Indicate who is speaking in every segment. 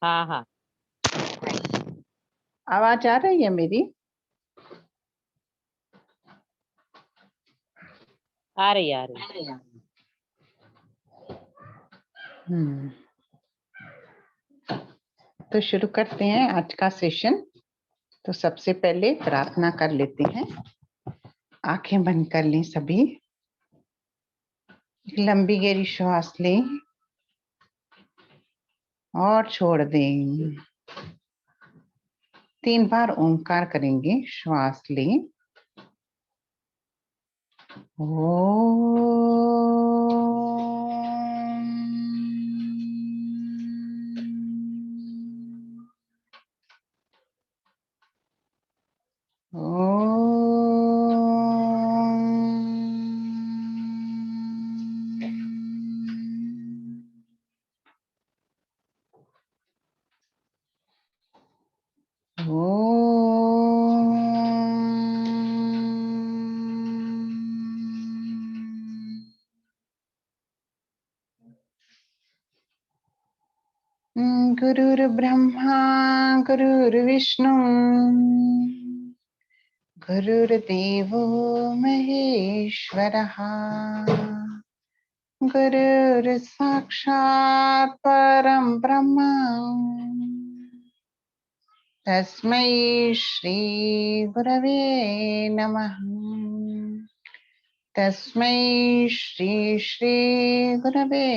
Speaker 1: हाँ हाँ
Speaker 2: आवाज आ रही है मेरी?
Speaker 1: आ रही आ रही।
Speaker 2: हम्म। तो शुरू करते हैं आज का सेशन। तो सबसे पहले प्रार्थना कर लेते हैं। आंखें बंद कर लें सभी। एक लंबी गहरी श्वास लें और छोड़ दें। 3 बार ओंकार करेंगे। श्वास लें। गुरुर्ब्रह्मा गुरुर्विष्णु गुरुर्देवो महेश्वरः गुरुर्साक्षात् परं ब्रह्म तस्मै श्री गुरवे नमः। तस्मै श्री श्री गुरवे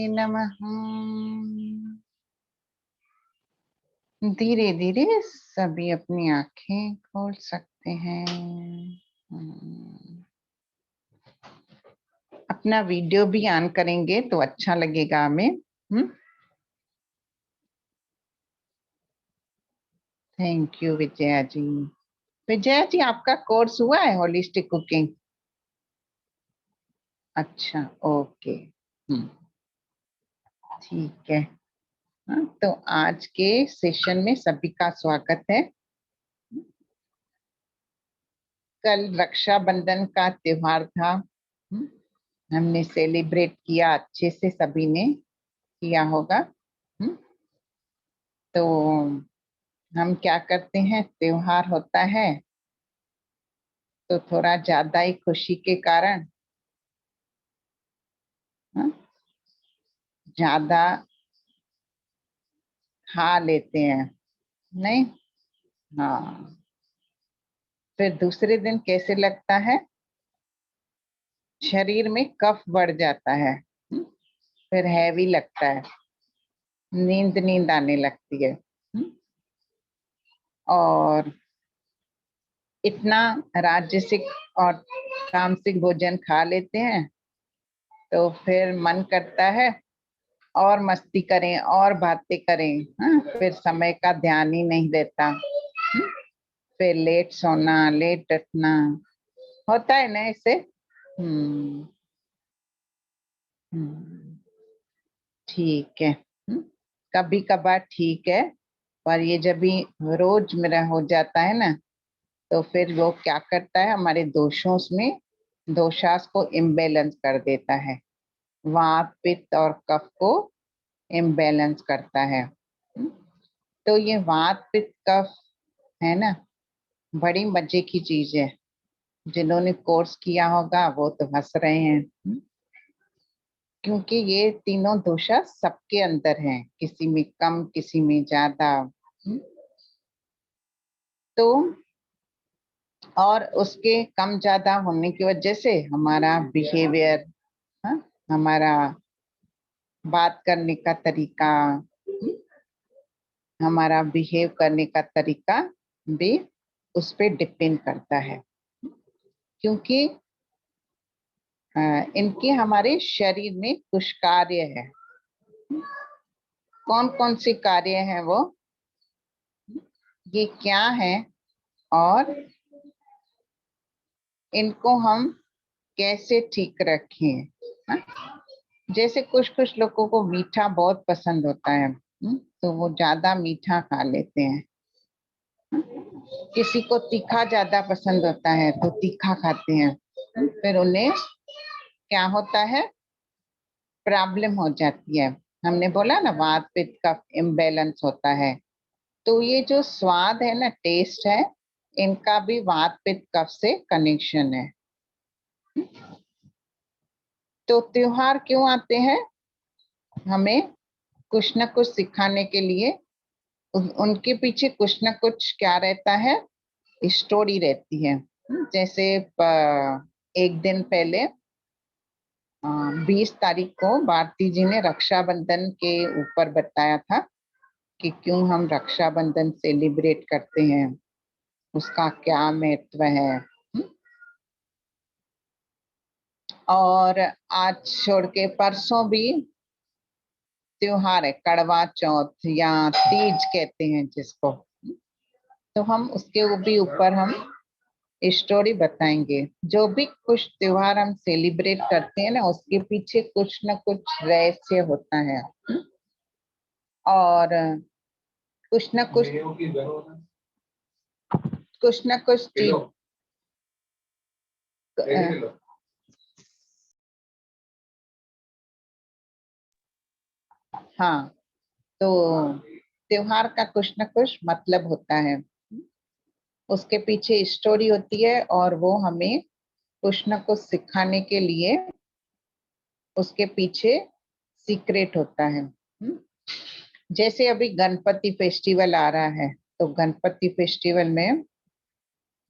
Speaker 2: नमः। धीरे धीरे सभी अपनी आंखें खोल सकते हैं। अपना वीडियो भी ऑन करेंगे तो अच्छा लगेगा हमें। थैंक यू विजया जी। विजया जी, आपका कोर्स हुआ है होलिस्टिक कुकिंग? अच्छा, ओके। ठीक है। हाँ, तो आज के सेशन में सभी का स्वागत है। कल रक्षाबंधन का त्योहार था। हमने सेलिब्रेट किया, अच्छे से सभी ने किया होगा। तो हम क्या करते हैं, त्योहार होता है तो थोड़ा ज्यादा ही खुशी के कारण ज्यादा खा लेते हैं, नहीं? हाँ। फिर दूसरे दिन कैसे लगता है? शरीर में कफ बढ़ जाता है। फिर हैवी लगता है, नींद नींद आने लगती है। और इतना राजसिक और तामसिक भोजन खा लेते हैं तो फिर मन करता है और मस्ती करें और बातें करें। हाँ, फिर समय का ध्यान ही नहीं देता। फिर लेट सोना, लेट उठना होता है ना इससे। ठीक है। कभी कभार ठीक है, पर ये जब भी रोज मेरा हो जाता है ना, तो फिर वो क्या करता है, हमारे दोषों में दोषास को इम्बेलेंस कर देता है। वात पित्त और कफ को इम्बेलेंस करता है। तो ये वात पित्त कफ है ना, बड़ी मजे की चीज है। जिन्होंने कोर्स किया होगा वो तो हंस रहे हैं, क्योंकि ये तीनों दोषा सबके अंदर हैं, किसी में कम किसी में ज्यादा। तो और उसके कम ज्यादा होने की वजह से हमारा बिहेवियर, हमारा बात करने का तरीका, हमारा बिहेव करने का तरीका भी उस पे डिपेंड करता है। क्योंकि इनके हमारे शरीर में कुछ कार्य है। कौन कौन से कार्य हैं वो, ये क्या है, और इनको हम कैसे ठीक रखें। जैसे कुछ कुछ लोगों को मीठा बहुत पसंद होता है, तो वो ज्यादा मीठा खा लेते हैं। किसी को तीखा ज्यादा पसंद होता है तो तीखा खाते हैं। फिर उन्हें क्या होता है, प्रॉब्लम हो जाती है। हमने बोला ना वात पित्त का इम्बैलेंस होता है, तो ये जो स्वाद है ना, टेस्ट है, इनका भी वात पित्त कफ से कनेक्शन है। तो त्योहार क्यों आते हैं? हमें कुछ न कुछ सिखाने के लिए। उनके पीछे कुछ न कुछ क्या रहता है, स्टोरी रहती है। जैसे एक दिन पहले 20 तारीख को भारती जी ने रक्षाबंधन के ऊपर बताया था कि क्यों हम रक्षाबंधन सेलिब्रेट करते हैं, उसका क्या महत्व है। और आज छोड़ के परसों भी त्योहार है, कड़वा चौथ या तीज कहते हैं जिसको। तो हम उसके भी ऊपर हम स्टोरी बताएंगे। जो भी कुछ त्योहार हम सेलिब्रेट करते हैं ना, उसके पीछे कुछ न कुछ रहस्य होता है। और कुछ न कुछ चीज। हाँ, तो त्योहार का कुछ न कुछ मतलब होता है, उसके पीछे स्टोरी होती है, और वो हमें कुछ न कुछ सिखाने के लिए उसके पीछे सीक्रेट होता है। जैसे अभी गणपति फेस्टिवल आ रहा है, तो गणपति फेस्टिवल में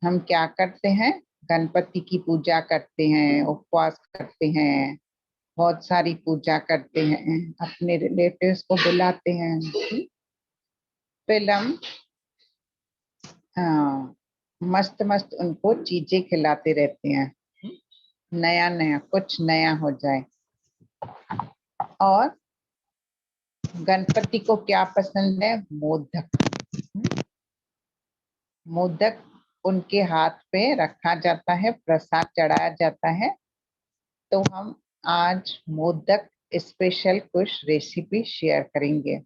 Speaker 2: हम क्या करते हैं, गणपति की पूजा करते हैं, उपवास करते हैं, बहुत सारी पूजा करते हैं, अपने रिलेटिव्स को बुलाते हैं। फिर हम मस्त मस्त उनको चीजें खिलाते रहते हैं, नया नया कुछ नया हो जाए। और गणपति को क्या पसंद है? मोदक। मोदक उनके हाथ पे रखा जाता है, प्रसाद चढ़ाया जाता है। तो हम आज मोदक स्पेशल कुछ रेसिपी शेयर करेंगे।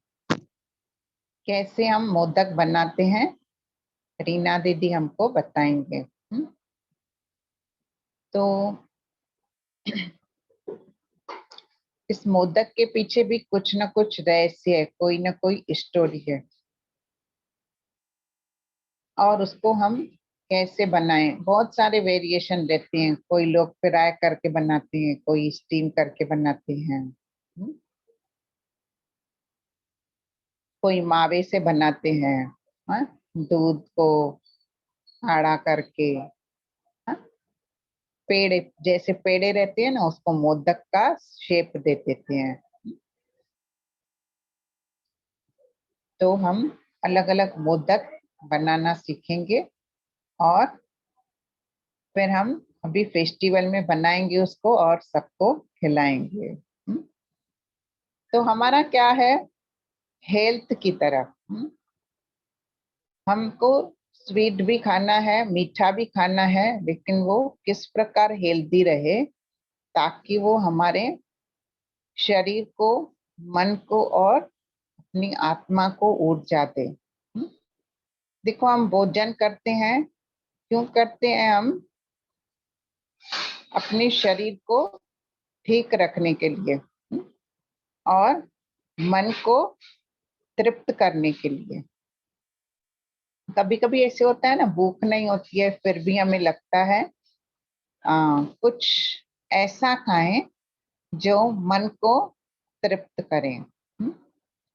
Speaker 2: कैसे हम मोदक बनाते हैं, रीना दीदी हमको बताएंगे। तो इस मोदक के पीछे भी कुछ न कुछ रहस्य है, कोई ना कोई स्टोरी है। और उसको हम कैसे बनाएं, बहुत सारे वेरिएशन रहते हैं। कोई लोग फ्राई करके बनाते हैं, कोई स्टीम करके बनाते हैं, कोई मावे से बनाते हैं, हाँ? दूध को आड़ा करके, हाँ? पेड़े जैसे पेड़े रहते हैं ना, उसको मोदक का शेप दे देते हैं। तो हम अलग अलग मोदक बनाना सीखेंगे, और फिर हम अभी फेस्टिवल में बनाएंगे उसको और सबको खिलाएंगे। तो हमारा क्या है, हेल्थ की तरफ। हमको स्वीट भी खाना है, मीठा भी खाना है, लेकिन वो किस प्रकार हेल्दी रहे, ताकि वो हमारे शरीर को, मन को और अपनी आत्मा को ऊर्जा दे। देखो, हम भोजन करते हैं, क्यों करते हैं? हम अपने शरीर को ठीक रखने के लिए, और मन को तृप्त करने के लिए। कभी कभी ऐसे होता है ना, भूख नहीं होती है, फिर भी हमें लगता है कुछ ऐसा खाएं जो मन को तृप्त करें।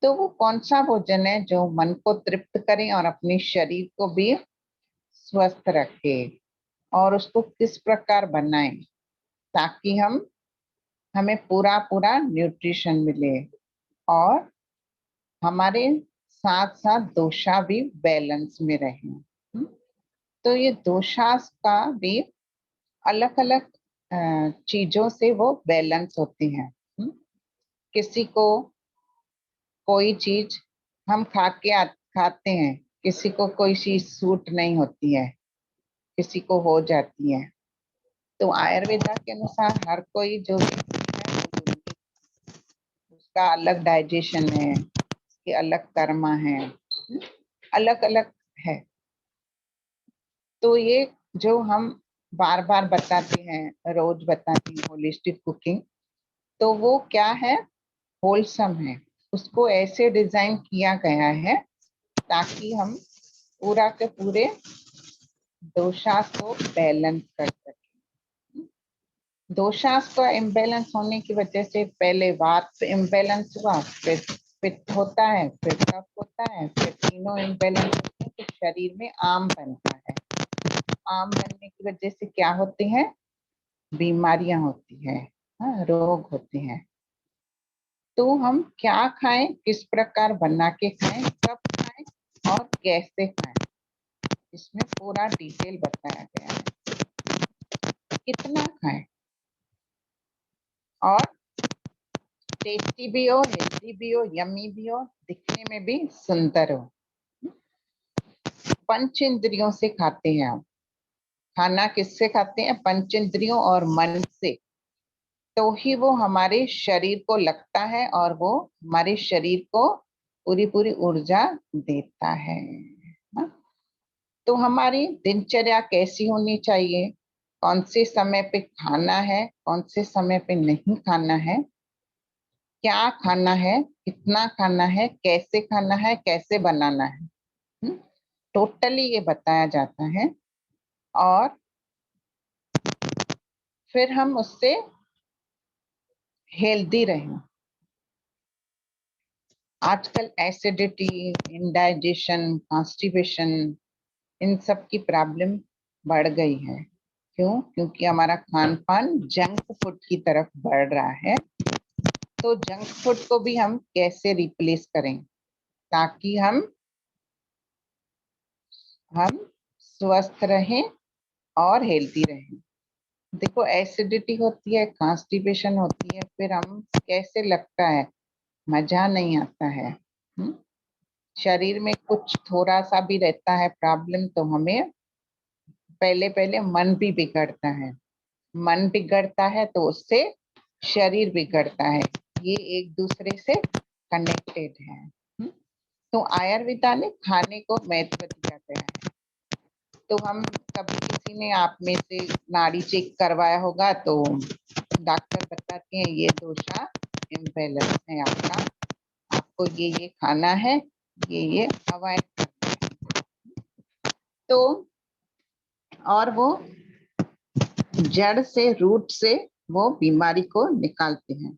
Speaker 2: तो वो कौन सा भोजन है जो मन को तृप्त करे और अपने शरीर को भी स्वस्थ रखे, और उसको किस प्रकार बनाएं ताकि हमें पूरा पूरा न्यूट्रिशन मिले, और हमारे साथ साथ दोषा भी बैलेंस में रहे। तो ये दोषा का भी अलग अलग चीजों से वो बैलेंस होती हैं। किसी को कोई चीज हम खाते हैं, किसी को कोई चीज सूट नहीं होती है, किसी को हो जाती है। तो आयुर्वेदा के अनुसार हर कोई जो भी है, उसका अलग डाइजेशन है, उसके अलग कर्मा है, अलग अलग है। तो ये जो हम बार बार बताते हैं, रोज बताते हैं, होलिस्टिक कुकिंग, तो वो क्या है, होलसम है, उसको ऐसे डिजाइन किया गया है ताकि हम पूरा के पूरे दोषास को बैलेंस कर सकें। दोषास का इम्बैलेंस होने की वजह से पहले वात इम्बैलेंस हुआ, फिर पित्त होता है, फिर कफ होता है, फिर तीनों इम्बैलेंस होते हैं तो शरीर में आम बनता है। आम बनने की वजह से क्या होती है? बीमारियां होती है, रोग होते हैं। तो हम क्या खाएं, किस प्रकार बना के खाएं, कब खाएं और कैसे खाएं, इसमें पूरा डिटेल बताया गया है। कितना खाएं और टेस्टी भी हो, हेल्दी भी हो, यमी भी हो, दिखने में भी सुंदर हो। पंच इंद्रियों से खाते हैं हम। खाना किससे खाते हैं? पंच इंद्रियों और मन से। तो ही वो हमारे शरीर को लगता है और वो हमारे शरीर को पूरी पूरी ऊर्जा देता है। तो हमारी दिनचर्या कैसी होनी चाहिए? कौन से समय पे खाना है, कौन से समय पे नहीं खाना है, क्या खाना है, कितना खाना है, कैसे खाना है, कैसे बनाना है, टोटली ये बताया जाता है। और फिर हम उससे हेल्दी रहें। आजकल एसिडिटी, इंडाइजेशन, कॉन्स्टिपेशन, इन सब की प्रॉब्लम बढ़ गई है। क्यों? क्योंकि हमारा खान पान जंक फूड की तरफ बढ़ रहा है। तो जंक फूड को भी हम कैसे रिप्लेस करें ताकि हम स्वस्थ रहें और हेल्दी रहें। देखो, एसिडिटी होती है, कॉन्स्टिपेशन होती है, फिर हम कैसे लगता है, मजा नहीं आता है। शरीर में कुछ थोड़ा सा भी रहता है प्रॉब्लम तो हमें पहले पहले मन भी बिगड़ता है। मन बिगड़ता है तो उससे शरीर बिगड़ता है। ये एक दूसरे से कनेक्टेड है। तो आयुर्वेदा ने खाने को महत्व दिया गया है। तो हम कभी किसी ने आप में से नाड़ी चेक करवाया होगा तो डॉक्टर बताते हैं ये दोषा इम्बैलेंस है आपका, आपको ये खाना है, ये अवॉइड करना है। तो और वो जड़ से, रूट से वो बीमारी को निकालते हैं।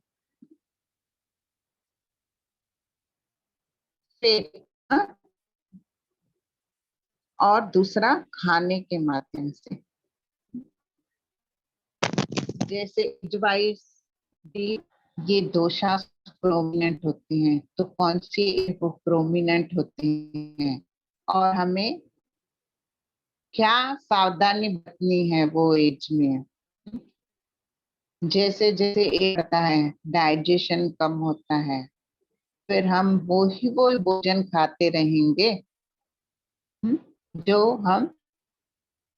Speaker 2: फिर और दूसरा खाने के माध्यम से, जैसे एडवाइस दी, ये दोषा प्रोमिनेंट होती हैं, तो कौन सी प्रोमिनेंट होती हैं और हमें क्या सावधानी बरतनी है वो एज में। जैसे जैसे एज बढ़ता है डाइजेशन कम होता है, फिर हम वो भोजन खाते रहेंगे जो हम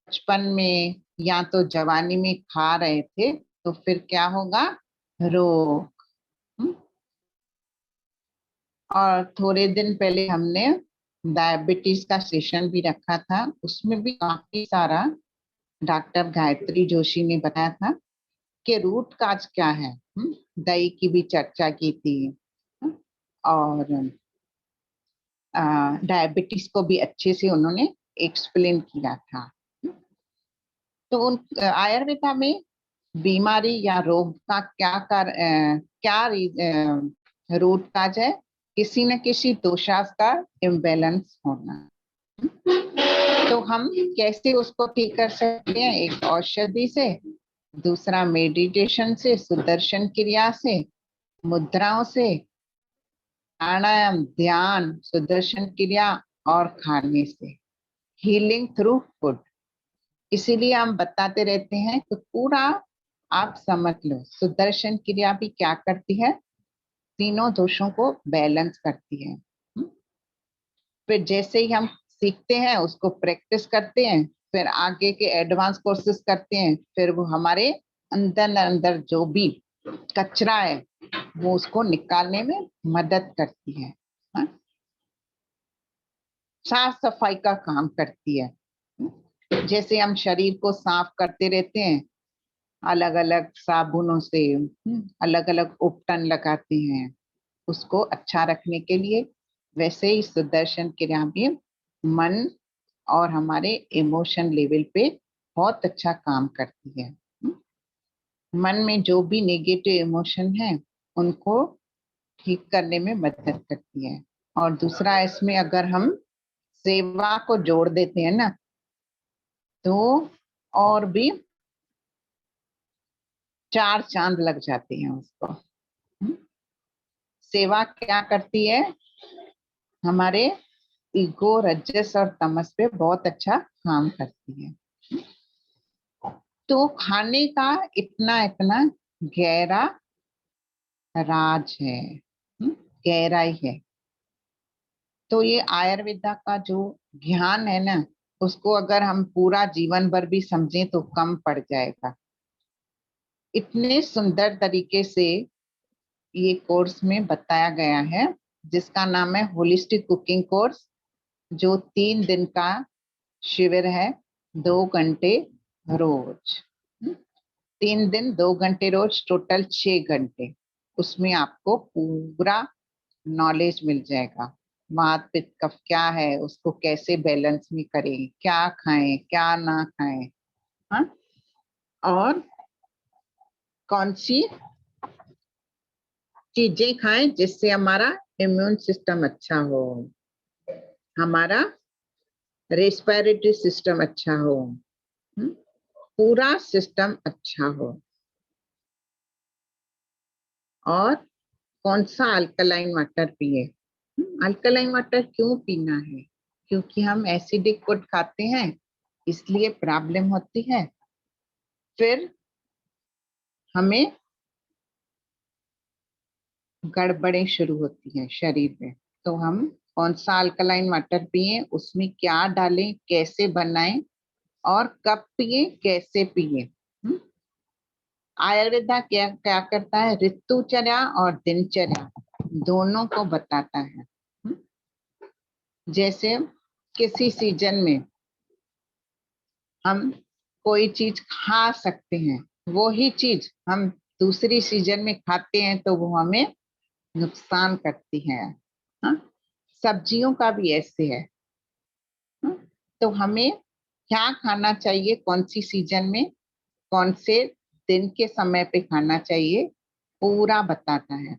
Speaker 2: बचपन में या तो जवानी में खा रहे थे, तो फिर क्या होगा? रोग। और थोड़े दिन पहले हमने डायबिटीज का सेशन भी रखा था, उसमें भी काफी सारा डॉक्टर गायत्री जोशी ने बताया था कि रूट काज क्या है। दही की भी चर्चा की थी। और डायबिटीज को भी अच्छे से उन्होंने एक्सप्लेन किया था। तो उन आयुर्वेदा में बीमारी या रोग का क्या रूट काज है? किसी न किसी दोषास का इम्बैलेंस होना। तो हम कैसे उसको ठीक कर सकते हैं? एक औषधि से, दूसरा मेडिटेशन से, सुदर्शन क्रिया से, मुद्राओं से, प्राणायाम, ध्यान, सुदर्शन क्रिया और खाने से। Healing through food. इसीलिए हम बताते रहते हैं कि पूरा आप समझ लो, सुदर्शन क्रिया भी क्या करती है? तीनों दोषों को बैलेंस करती है। फिर जैसे ही हम सीखते हैं, उसको प्रैक्टिस करते हैं, फिर आगे के एडवांस कोर्सेज करते हैं, फिर वो हमारे अंदर अंदर जो भी कचरा है वो उसको निकालने में मदद करती है। साफ सफाई का काम करती है। जैसे हम शरीर को साफ करते रहते हैं अलग अलग साबुनों से, अलग अलग उपटन लगाते हैं, उसको अच्छा रखने के लिए, वैसे ही सुदर्शन क्रिया भी मन और हमारे इमोशन लेवल पे बहुत अच्छा काम करती है। मन में जो भी नेगेटिव इमोशन है उनको ठीक करने में मदद करती है। और दूसरा, इसमें अगर हम सेवा को जोड़ देते हैं ना, तो और भी 4 चांद लग जाते हैं उसको। सेवा क्या करती है, हमारे ईगो, रजस और तमस पे बहुत अच्छा काम करती है। तो खाने का इतना इतना गहरा राज है, गहराई है। तो ये आयुर्वेदा का जो ज्ञान है ना, उसको अगर हम पूरा जीवन भर भी समझें तो कम पड़ जाएगा। इतने सुंदर तरीके से ये कोर्स में बताया गया है, जिसका नाम है होलिस्टिक कुकिंग कोर्स, जो 3 दिन का शिविर है, 2 घंटे रोज। 3 दिन 2 घंटे रोज, टोटल 6 घंटे। उसमें आपको पूरा नॉलेज मिल जाएगा। वात पित्त कफ क्या है, उसको कैसे बैलेंस में करें, क्या खाएं क्या ना खाएं, हाँ, और कौन सी चीजें खाएं जिससे हमारा इम्यून सिस्टम अच्छा हो, हमारा रेस्पिरेटरी सिस्टम अच्छा हो, पूरा सिस्टम अच्छा हो। और कौन सा अल्कलाइन वाटर पिए। अल्कलाइन वाटर क्यों पीना है, क्योंकि हम एसिडिक फूड खाते हैं, इसलिए प्रॉब्लम होती है। फिर हमें गड़बड़ें शुरू होती हैं शरीर में। तो हम कौन सा अल्कलाइन वाटर पिए, उसमें क्या डालें, कैसे बनाएं, और कब पिए, कैसे पिए। आयुर्वेदा क्या क्या करता है, ऋतुचर्या और दिनचर्या दोनों को बताता है। जैसे किसी सीजन में हम कोई चीज खा सकते हैं, वो ही चीज हम दूसरी सीजन में खाते हैं तो वो हमें नुकसान करती है। हाँ? सब्जियों का भी ऐसे है। हाँ? तो हमें क्या खाना चाहिए, कौन सी सीजन में, कौन से दिन के समय पे खाना चाहिए, पूरा बताता है।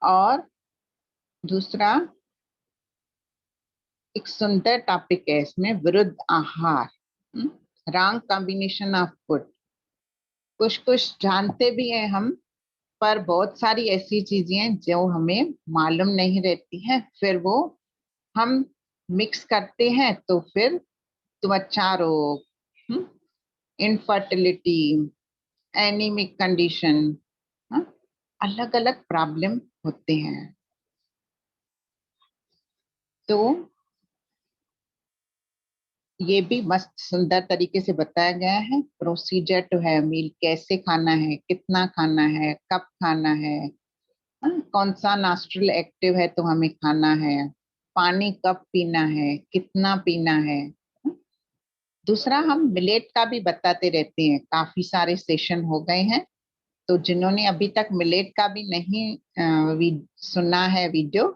Speaker 2: और दूसरा, एक सुंदर टॉपिक है इसमें, विरुद्ध आहार, रॉन्ग कॉम्बिनेशन ऑफ फूड। कुछ कुछ जानते भी हैं हम, पर बहुत सारी ऐसी चीजें हैं जो हमें मालूम नहीं रहती हैं, फिर वो हम मिक्स करते हैं तो फिर त्वचा रोग, इनफर्टिलिटी, एनीमिक कंडीशन, अलग अलग प्रॉब्लम होते हैं। तो ये भी मस्त सुंदर तरीके से बताया गया है, प्रोसीजर टू हैव मील, कैसे खाना है, कितना खाना है, कब खाना है, कौन सा नॉस्ट्रल एक्टिव है तो हमें खाना है, पानी कब पीना है, कितना पीना है। दूसरा, हम मिलेट का भी बताते रहते हैं, काफी सारे सेशन हो गए हैं। तो जिन्होंने अभी तक मिलेट का भी नहीं सुना है वीडियो,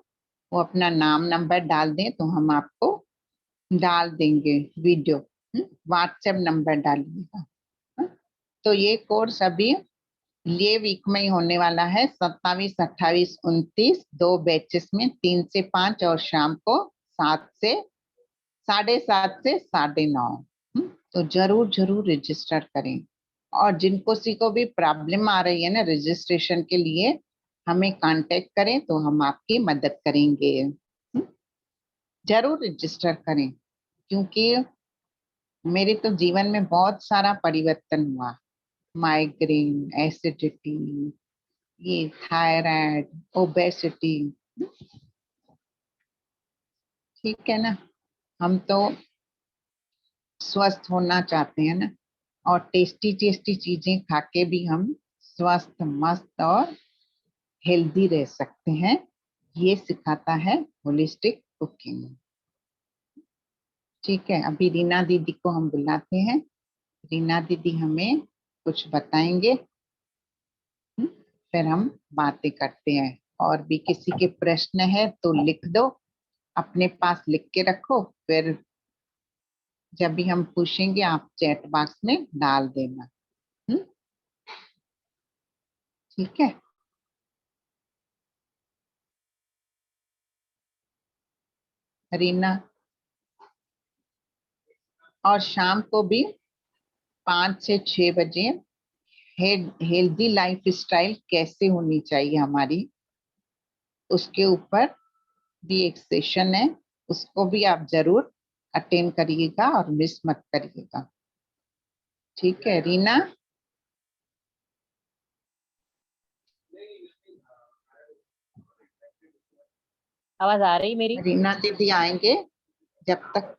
Speaker 2: वो अपना नाम नंबर डाल दें तो हम आपको डाल देंगे वीडियो। व्हाट्सएप नंबर डालिएगा। तो ये कोर्स अभी ये वीक में ही होने वाला है, 27, 28, 29, 2 बैचेस में, 3 से 5 और शाम को 7 से 7:30 से 9:30। तो जरूर जरूर रजिस्टर करें। और जिनको सी को भी प्रॉब्लम आ रही है ना रजिस्ट्रेशन के लिए, हमें कांटेक्ट करें तो हम आपकी मदद करेंगे। जरूर रजिस्टर करें, क्योंकि मेरे तो जीवन में बहुत सारा परिवर्तन हुआ। माइग्रेन, एसिडिटी, ये थायराइड, ओबेसिटी, ठीक है ना। हम तो स्वस्थ होना चाहते हैं ना, और टेस्टी टेस्टी चीजें खा के भी हम स्वस्थ, मस्त और हेल्दी रह सकते हैं। ये सिखाता है होलिस्टिक कुकिंग। ठीक है, अभी रीना दीदी को हम बुलाते हैं। रीना दीदी हमें कुछ बताएंगे, फिर हम बातें करते हैं। और भी किसी के प्रश्न है तो लिख दो, अपने पास लिख के रखो, फिर जब भी हम पूछेंगे आप चैट बॉक्स में डाल देना। ठीक है। रीना, और शाम को भी 5 से 6 बजे हेल्दी लाइफ स्टाइल कैसे होनी चाहिए हमारी, उसके ऊपर भी एक सेशन है, उसको भी आप जरूर अटेंड करिएगा और मिस मत करिएगा। ठीक है रीना?
Speaker 1: आवाज आ रही मेरी?
Speaker 2: रीना दीदी आएंगे जब तक।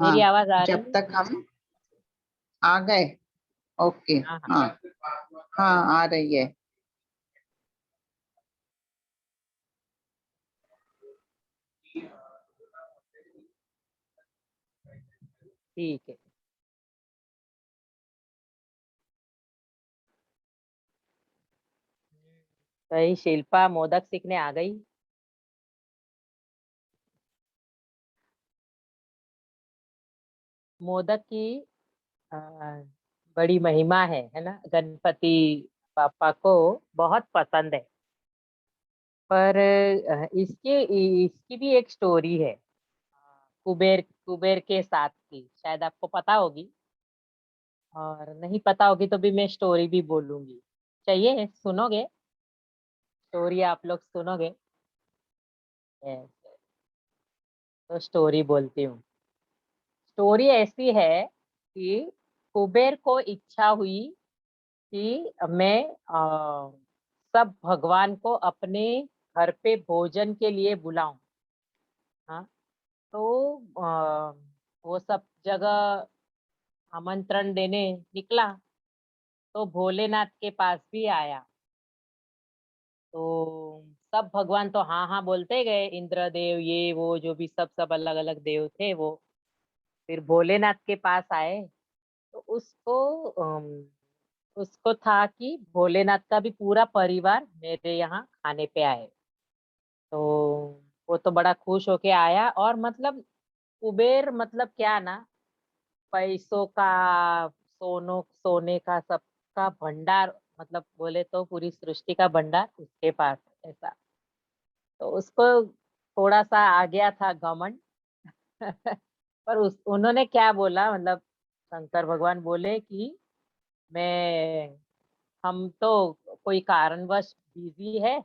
Speaker 2: हाँ,
Speaker 1: मेरी आवाज आ रही
Speaker 2: जब
Speaker 1: है?
Speaker 2: तक हम आ गए। ओके।
Speaker 1: हाँ हाँ।
Speaker 2: हाँ हाँ, आ रही है।
Speaker 1: ठीक है। भाई शिल्पा मोदक सीखने आ गई। मोदक की अ, बड़ी महिमा है ना, गणपति पापा को बहुत पसंद है। पर इसके इसकी भी एक स्टोरी है, कुबेर कुबेर के साथ की, शायद आपको पता होगी, और नहीं पता होगी तो भी मैं स्टोरी भी बोलूंगी। चाहिए सुनोगे? स्टोरी आप लोग सुनोगे? Yes, तो स्टोरी बोलती हूँ। स्टोरी ऐसी है कि कुबेर को इच्छा हुई कि मैं सब भगवान को अपने घर पे भोजन के लिए बुलाऊं। हाँ, तो वो सब जगह आमंत्रण देने निकला, तो भोलेनाथ के पास भी आया। तो सब भगवान तो हाँ हाँ बोलते गए, इंद्रदेव ये वो जो भी सब सब अलग अलग देव थे वो। फिर भोलेनाथ के पास आए, तो उसको था कि भोलेनाथ का भी पूरा परिवार मेरे यहाँ खाने पे आए। तो वो तो बड़ा खुश होके आया, और मतलब कुबेर मतलब क्या ना, पैसों का, सोने का सबका भंडार, मतलब बोले तो पूरी सृष्टि का भंडार उसके पास है, ऐसा। तो उसको थोड़ा सा आ गया था घमंड। पर उन्होंने क्या बोला, मतलब शंकर भगवान बोले कि मैं हम तो कोई कारणवश बिजी है,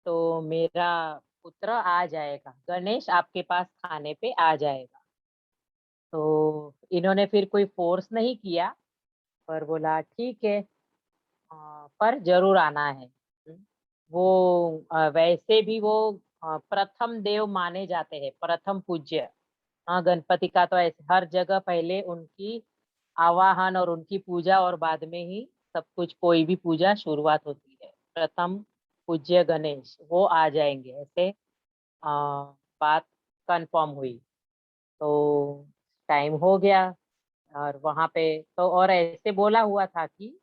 Speaker 1: तो मेरा पुत्र आ जाएगा, गणेश आपके पास खाने पे आ जाएगा। तो इन्होंने फिर कोई फोर्स नहीं किया, पर बोला ठीक है, पर जरूर आना है। वो वैसे भी वो प्रथम देव माने जाते हैं, प्रथम पूज्य। हाँ, गणपति का तो ऐसे हर जगह पहले उनकी आवाहन और उनकी पूजा, और बाद में ही सब कुछ, कोई भी पूजा शुरुआत होती है। प्रथम पूज्य गणेश वो आ जाएंगे, ऐसे बात कंफर्म हुई। तो टाइम हो गया, और वहां पे तो और ऐसे बोला हुआ था कि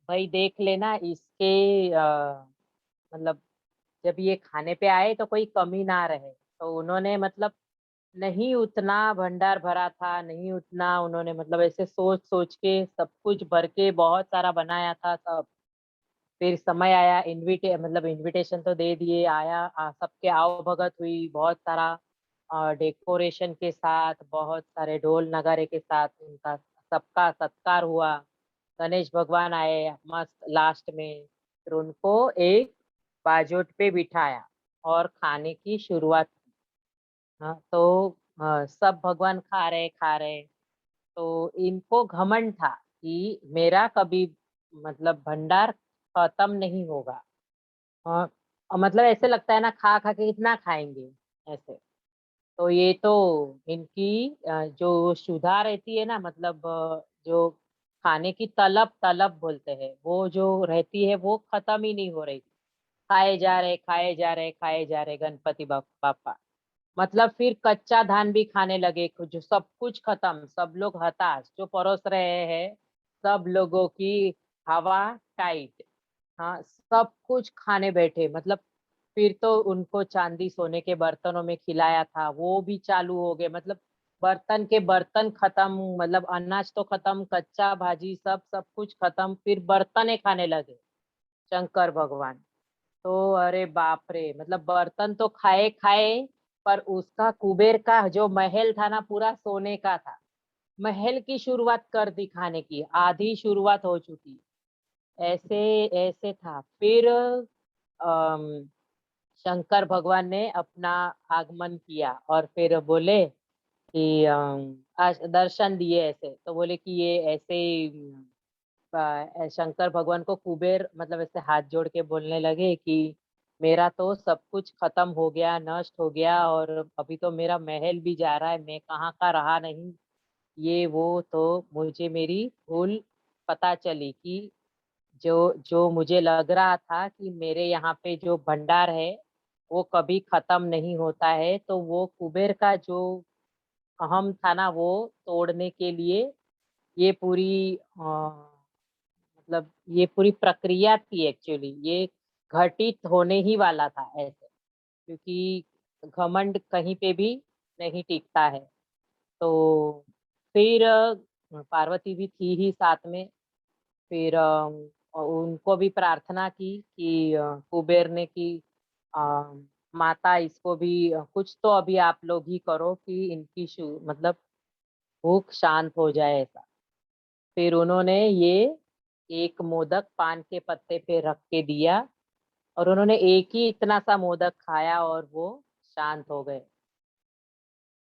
Speaker 1: भाई देख लेना इसके, मतलब जब ये खाने पे आए तो कोई कमी ना रहे। तो उन्होंने मतलब नहीं उतना भंडार भरा था, नहीं उतना उन्होंने, मतलब ऐसे सोच सोच के सब कुछ भर के बहुत सारा बनाया था सब। फिर समय आया, मतलब इनविटेशन तो दे दिए, आया, सबके आओ भगत हुई, बहुत सारा डेकोरेशन के साथ, बहुत सारे ढोल नगाड़े के साथ उनका सबका सत्कार हुआ। गणेश भगवान आए मस्त लास्ट में, फिर उनको एक बाजोट पे बिठाया और खाने की शुरुआत की। हाँ, तो सब भगवान खा रहे, तो इनको घमंड था कि मेरा कभी मतलब भंडार खत्म नहीं होगा। हाँ, और मतलब ऐसे लगता है ना, खा खा के कितना खाएंगे ऐसे। तो ये तो इनकी जो सुधा रहती है ना, मतलब जो खाने की तलब तलब बोलते हैं, वो जो रहती है वो खत्म ही नहीं हो रही। खाए जा रहे, खाए जा रहे, खाए जा रहे गणपति बापा। मतलब फिर कच्चा धान भी खाने लगे, जो सब कुछ खत्म, सब लोग हताश, जो परोस रहे हैं सब लोगों की हवा टाइट। हाँ, सब कुछ खाने बैठे, मतलब फिर तो उनको चांदी सोने के बर्तनों में खिलाया था, वो भी चालू हो गए, मतलब बर्तन के बर्तन खत्म, मतलब अनाज तो खत्म, कच्चा भाजी सब सब कुछ खत्म, फिर बर्तने खाने लगे शंकर भगवान। तो अरे बाप रे, मतलब बर्तन तो खाए खाए, पर उसका कुबेर का जो महल था ना पूरा सोने का था। महल की शुरुआत कर दी खाने की, आधी शुरुआत हो चुकी। ऐसे ऐसे था। फिर अम, शंकर भगवान ने अपना आगमन किया और फिर बोले कि आज दर्शन दिए ऐसे, तो बोले कि ये ऐसे ही, शंकर भगवान को कुबेर मतलब ऐसे हाथ जोड़ के बोलने लगे कि मेरा तो सब कुछ खत्म हो गया, नष्ट हो गया, और अभी तो मेरा महल भी जा रहा है, मैं कहाँ का रहा नहीं, ये वो। तो मुझे मेरी भूल पता चली कि जो जो मुझे लग रहा था कि मेरे यहाँ पे जो भंडार है वो कभी खत्म नहीं होता है, तो वो कुबेर का जो अहम था ना वो तोड़ने के लिए ये पूरी मतलब ये पूरी प्रक्रिया थी एक्चुअली, ये घटित होने ही वाला था ऐसे, क्योंकि घमंड कहीं पे भी नहीं टिकता है। तो फिर पार्वती भी थी ही साथ में। फिर उनको भी प्रार्थना की कि कुबेर ने कि अ, माता इसको भी कुछ तो अभी आप लोग ही करो कि इनकी मतलब भूख शांत हो जाए ऐसा। फिर उन्होंने ये एक मोदक पान के पत्ते पे रख के दिया, और उन्होंने एक ही इतना सा मोदक खाया और वो शांत हो गए।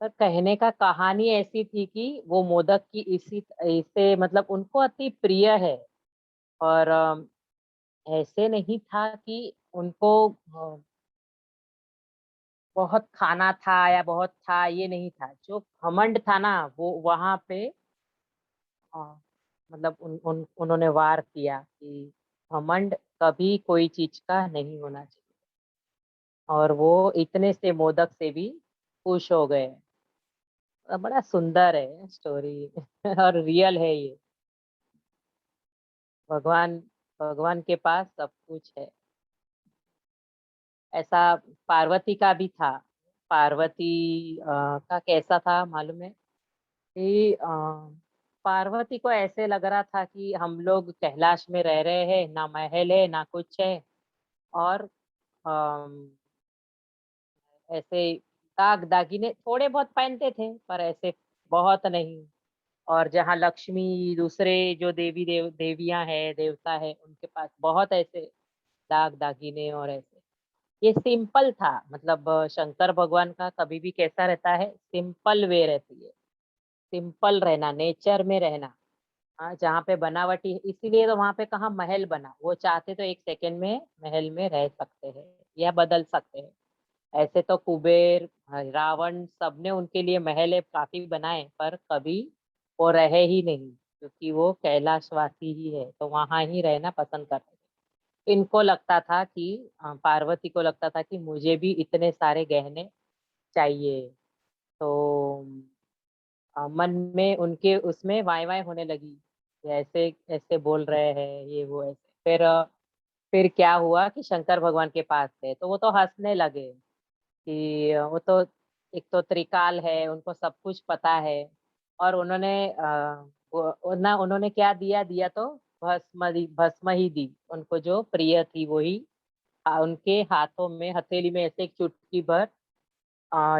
Speaker 1: पर कहने का कहानी ऐसी थी कि वो मोदक की इसी इसे मतलब उनको अति प्रिय है, और ऐसे नहीं था कि उनको बहुत खाना था या बहुत था, ये नहीं था। जो घमंड था ना वो वहां पे अ, मतलब उन्होंने वार किया कि घमंड कभी कोई चीज का नहीं होना चाहिए, और वो इतने से मोदक से भी खुश हो गए। बड़ा सुंदर है स्टोरी और रियल है ये। भगवान भगवान के पास सब कुछ है। ऐसा पार्वती का भी था। पार्वती का कैसा था मालूम है कि पार्वती को ऐसे लग रहा था कि हम लोग कैलाश में रह रहे हैं, ना महल है ना कुछ है, और अम, ऐसे दाग दागिने थोड़े बहुत पहनते थे पर ऐसे बहुत नहीं। और जहाँ लक्ष्मी दूसरे जो देवियां हैं देवता है उनके पास बहुत ऐसे दाग दागिने और ऐसे। ये सिंपल था, मतलब शंकर भगवान का कभी भी कैसा रहता है, सिंपल वे रहती है। सिंपल रहना, नेचर में रहना। हाँ, जहाँ पे बनावटी है इसीलिए तो वहां पे कहाँ महल बना, वो चाहते तो एक सेकंड में महल में रह सकते हैं या बदल सकते हैं। ऐसे तो कुबेर रावण सबने उनके लिए महल काफी बनाए, पर कभी वो रहे ही नहीं, क्योंकि वो कैलाशवासी ही है तो वहां ही रहना पसंद करते थे। इनको लगता था कि पार्वती को लगता था कि मुझे भी इतने सारे गहने चाहिए। तो मन में उनके उसमें वाई वाई होने लगी कि ऐसे ऐसे बोल रहे हैं ये वो ऐसे। फिर क्या हुआ कि शंकर भगवान के पास थे तो वो तो हंसने लगे कि वो तो एक तो त्रिकाल है, उनको सब कुछ पता है। और उन्होंने ना उन्होंने क्या दिया, दिया तो भस्म ही दी उनको, जो प्रिय थी वही उनके हाथों में हथेली में ऐसे एक चुटकी भर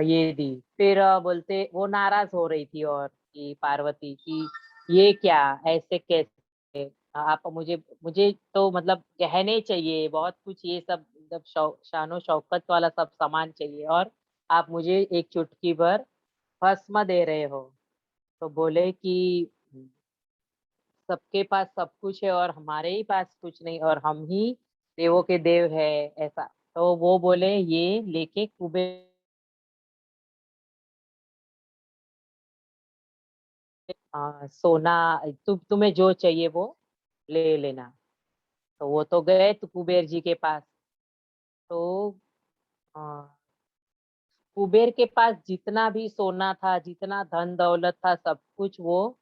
Speaker 1: ये दी। फिर बोलते वो नाराज हो रही थी, और कि पार्वती की ये क्या, ऐसे कैसे आप मुझे मुझे तो मतलब गहने चाहिए बहुत कुछ, ये सब मतलब शानो शौकत वाला सब सामान चाहिए, और आप मुझे एक चुटकी भर भस्म दे रहे हो। तो बोले कि सबके पास सब कुछ है और हमारे ही पास कुछ नहीं, और हम ही देवों के देव है ऐसा। तो वो बोले ये लेके कुबेर सोना, तुम्हें जो चाहिए वो ले लेना। तो वो तो गए तो कुबेर जी के पास। तो अ, कुबेर के पास जितना भी सोना था, जितना धन दौलत था, सब कुछ वो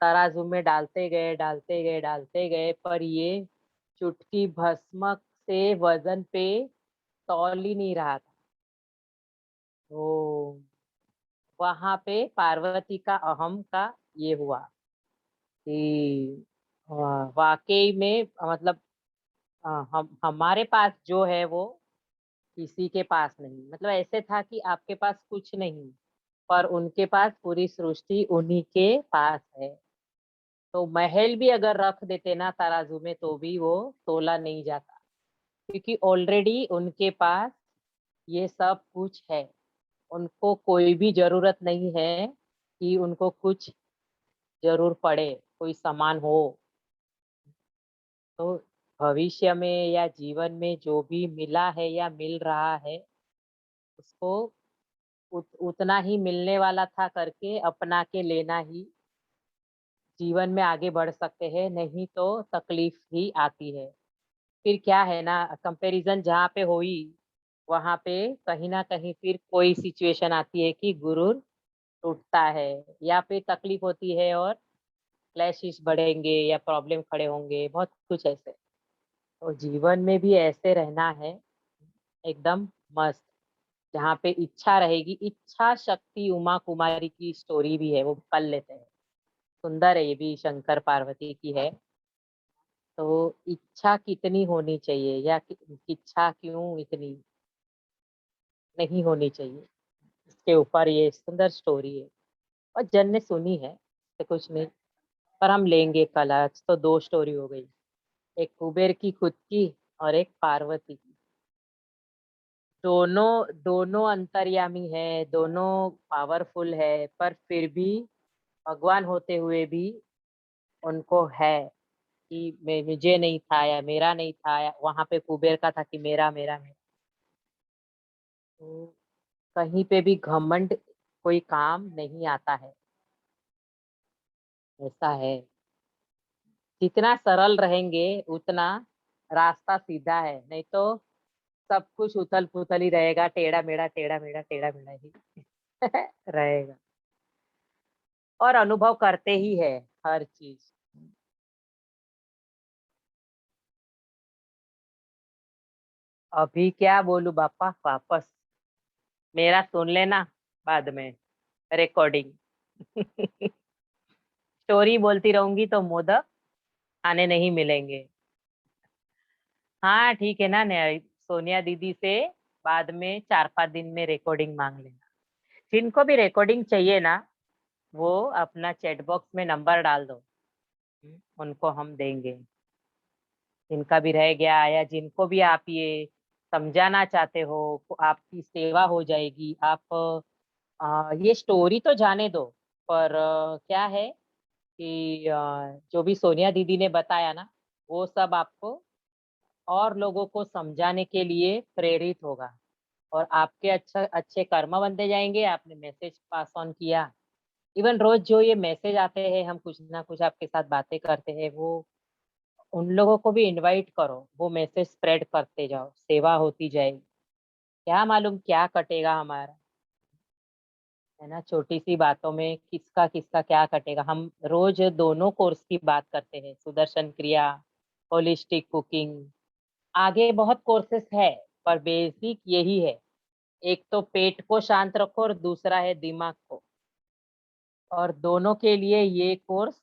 Speaker 1: तराजू में डालते गए डालते गए डालते गए, पर ये चुटकी भस्म से वजन पे तौल ही नहीं रहा था। तो वहां पे पार्वती का अहम का ये हुआ कि वाकई में मतलब हम हमारे पास जो है वो किसी के पास नहीं। मतलब ऐसे था कि आपके पास कुछ नहीं, पर उनके पास पूरी सृष्टि उन्हीं के पास है। तो महल भी अगर रख देते ना तराजू में तो भी वो तोला नहीं जाता, क्योंकि ऑलरेडी उनके पास ये सब कुछ है। उनको कोई भी जरूरत नहीं है कि उनको कुछ जरूर पड़े, कोई सामान हो। तो भविष्य में या जीवन में जो भी मिला है या मिल रहा है उसको उतना ही मिलने वाला था करके अपना के लेना ही जीवन में आगे बढ़ सकते हैं, नहीं तो तकलीफ ही आती है। फिर क्या है ना, कंपैरिजन जहाँ पे हुई वहां पे कहीं ना कहीं फिर कोई सिचुएशन आती है कि गुरूर टूटता है या फिर तकलीफ होती है और क्लैशेस बढ़ेंगे या प्रॉब्लम खड़े होंगे, बहुत कुछ ऐसे। तो जीवन में भी ऐसे रहना है एकदम मस्त, जहाँ पे इच्छा रहेगी। इच्छा शक्ति उमा कुमारी की स्टोरी भी है, वो पढ़ लेते हैं। सुंदर है, ये भी शंकर पार्वती की है। तो इच्छा कितनी होनी चाहिए या इच्छा क्यों इतनी नहीं होनी चाहिए, इसके ऊपर ये सुंदर स्टोरी है। और जन ने सुनी है तो कुछ नहीं, पर हम लेंगे कल। आज तो दो स्टोरी हो गई, एक कुबेर की खुद की और एक पार्वती की। दोनों दोनों अंतर्यामी है, दोनों पावरफुल है, पर फिर भी भगवान होते हुए भी उनको है कि मुझे नहीं था या मेरा नहीं था, या वहां पे कुबेर का था कि मेरा मेरा मेरा। तो कहीं पे भी घमंड कोई काम नहीं आता है, ऐसा है। जितना सरल रहेंगे उतना रास्ता सीधा है, नहीं तो सब कुछ उथल पुथल ही रहेगा, टेढ़ा मेढ़ा टेढ़ा मेढ़ा टेढ़ा मेढ़ा ही रहेगा। और अनुभव करते ही है हर चीज। अभी क्या बोलूं बापा, वापस मेरा सुन लेना बाद में रिकॉर्डिंग स्टोरी बोलती रहूंगी तो मोदक आने नहीं मिलेंगे। हाँ ठीक है ना, सोनिया दीदी से बाद में 4-5 दिन में रिकॉर्डिंग मांग लेना। जिनको भी रिकॉर्डिंग चाहिए ना, वो अपना चैट बॉक्स में नंबर डाल दो। उनको हम देंगे। जिनका भी रह गया या जिनको भी आप ये समझाना चाहते हो, आपकी सेवा हो जाएगी। आप ये स्टोरी तो जाने दो, पर क्या है कि जो भी सोनिया दीदी ने बताया ना, वो सब आपको और लोगों को समझाने के लिए प्रेरित होगा। और आपके अच्छा अच्छे कर्म बनते जाएंगे। आपने मैसेज पास ऑन किया। इवन रोज जो ये मैसेज आते हैं, हम कुछ ना कुछ आपके साथ बातें करते हैं, वो उन लोगों को भी इनवाइट करो, वो मैसेज स्प्रेड करते जाओ, सेवा होती जाएगी। क्या मालूम क्या कटेगा हमारा, है ना। छोटी सी बातों में किसका किसका क्या कटेगा। हम रोज दोनों कोर्स की बात करते हैं, सुदर्शन क्रिया, होलिस्टिक कुकिंग। आगे बहुत कोर्सेस है, पर बेसिक यही है। एक तो पेट को शांत रखो और दूसरा है दिमाग को। और दोनों के लिए ये कोर्स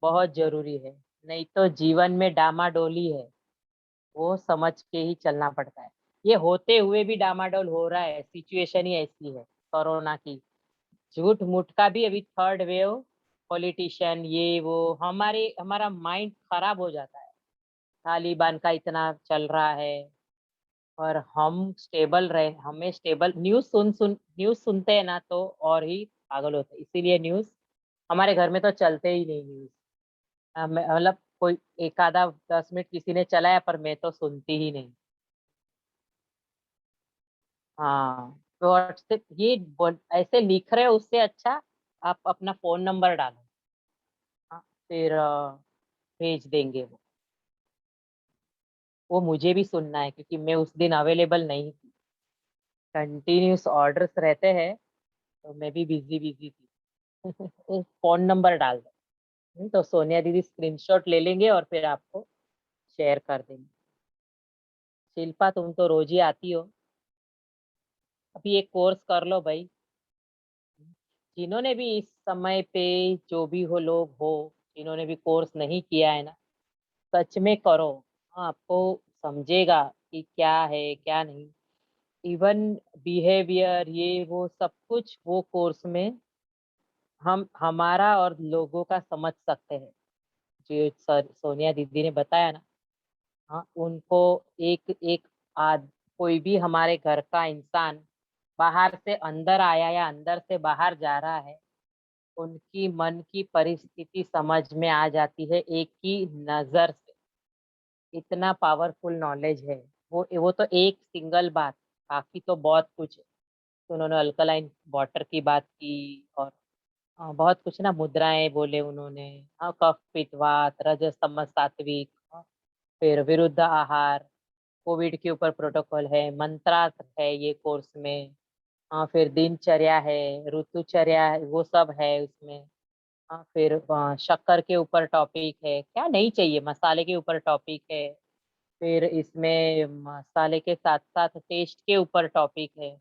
Speaker 1: बहुत जरूरी है, नहीं तो जीवन में डामाडोली है, वो समझ के ही चलना पड़ता है। ये होते हुए भी डामाडोल हो रहा है, सिचुएशन ही ऐसी है कोरोना की। झूठ मूठ का भी अभी थर्ड वेव, पॉलिटिशियन ये वो, हमारा माइंड खराब हो जाता है। तालिबान का इतना चल रहा है और हम स्टेबल रहे। हमें स्टेबल न्यूज सुनते हैं ना तो और ही पागल होते हैं। इसीलिए न्यूज हमारे घर में तो चलते ही नहीं न्यूज। मतलब कोई एक आधा 10 मिनट किसी ने चलाया, पर मैं तो सुनती ही नहीं। हाँ, तो व्हाट्सएप ऐसे लिख रहे हो, उससे अच्छा आप अपना फोन नंबर डालो। हाँ, फिर भेज देंगे वो मुझे भी सुनना है, क्योंकि मैं उस दिन अवेलेबल नहीं थी। कंटिन्यूस ऑर्डर्स रहते हैं, तो मैं भी बिजी बिजी थी तो फोन नंबर डाल दो। तो सोनिया दीदी स्क्रीनशॉट ले लेंगे और फिर आपको शेयर कर देंगे। शिल्पा तुम तो रोज ही आती हो, अभी एक कोर्स कर लो भाई। जिन्होंने भी इस समय पे, जो भी हो लोग हो, जिन्होंने भी कोर्स नहीं किया है ना, सच में करो। हाँ, आपको समझेगा कि क्या है क्या नहीं। इवन बिहेवियर ये वो सब कुछ वो कोर्स में हम हमारा और लोगों का समझ सकते हैं। जो सर सोनिया दीदी ने बताया ना, हाँ उनको एक एक आद कोई भी हमारे घर का इंसान बाहर से अंदर आया या अंदर से बाहर जा रहा है, उनकी मन की परिस्थिति समझ में आ जाती है एक ही नजर से। इतना पावरफुल नॉलेज है। वो तो एक सिंगल बात, बाकी तो बहुत कुछ है। तो उन्होंने अल्कलाइन वाटर की बात की, और बहुत कुछ ना, मुद्राएं बोले उन्होंने। हाँ, कफ पित्त वात रजस तमस सात्विक, फिर विरुद्ध आहार, कोविड के ऊपर प्रोटोकॉल है, मंत्रास्त्र है ये कोर्स में। हाँ, फिर दिनचर्या है, ऋतुचर्या है, वो सब है उसमें। हाँ, फिर शक्कर के ऊपर टॉपिक है, क्या नहीं चाहिए, मसाले के ऊपर टॉपिक है। फिर इसमें मसाले के साथ साथ टेस्ट के ऊपर टॉपिक है।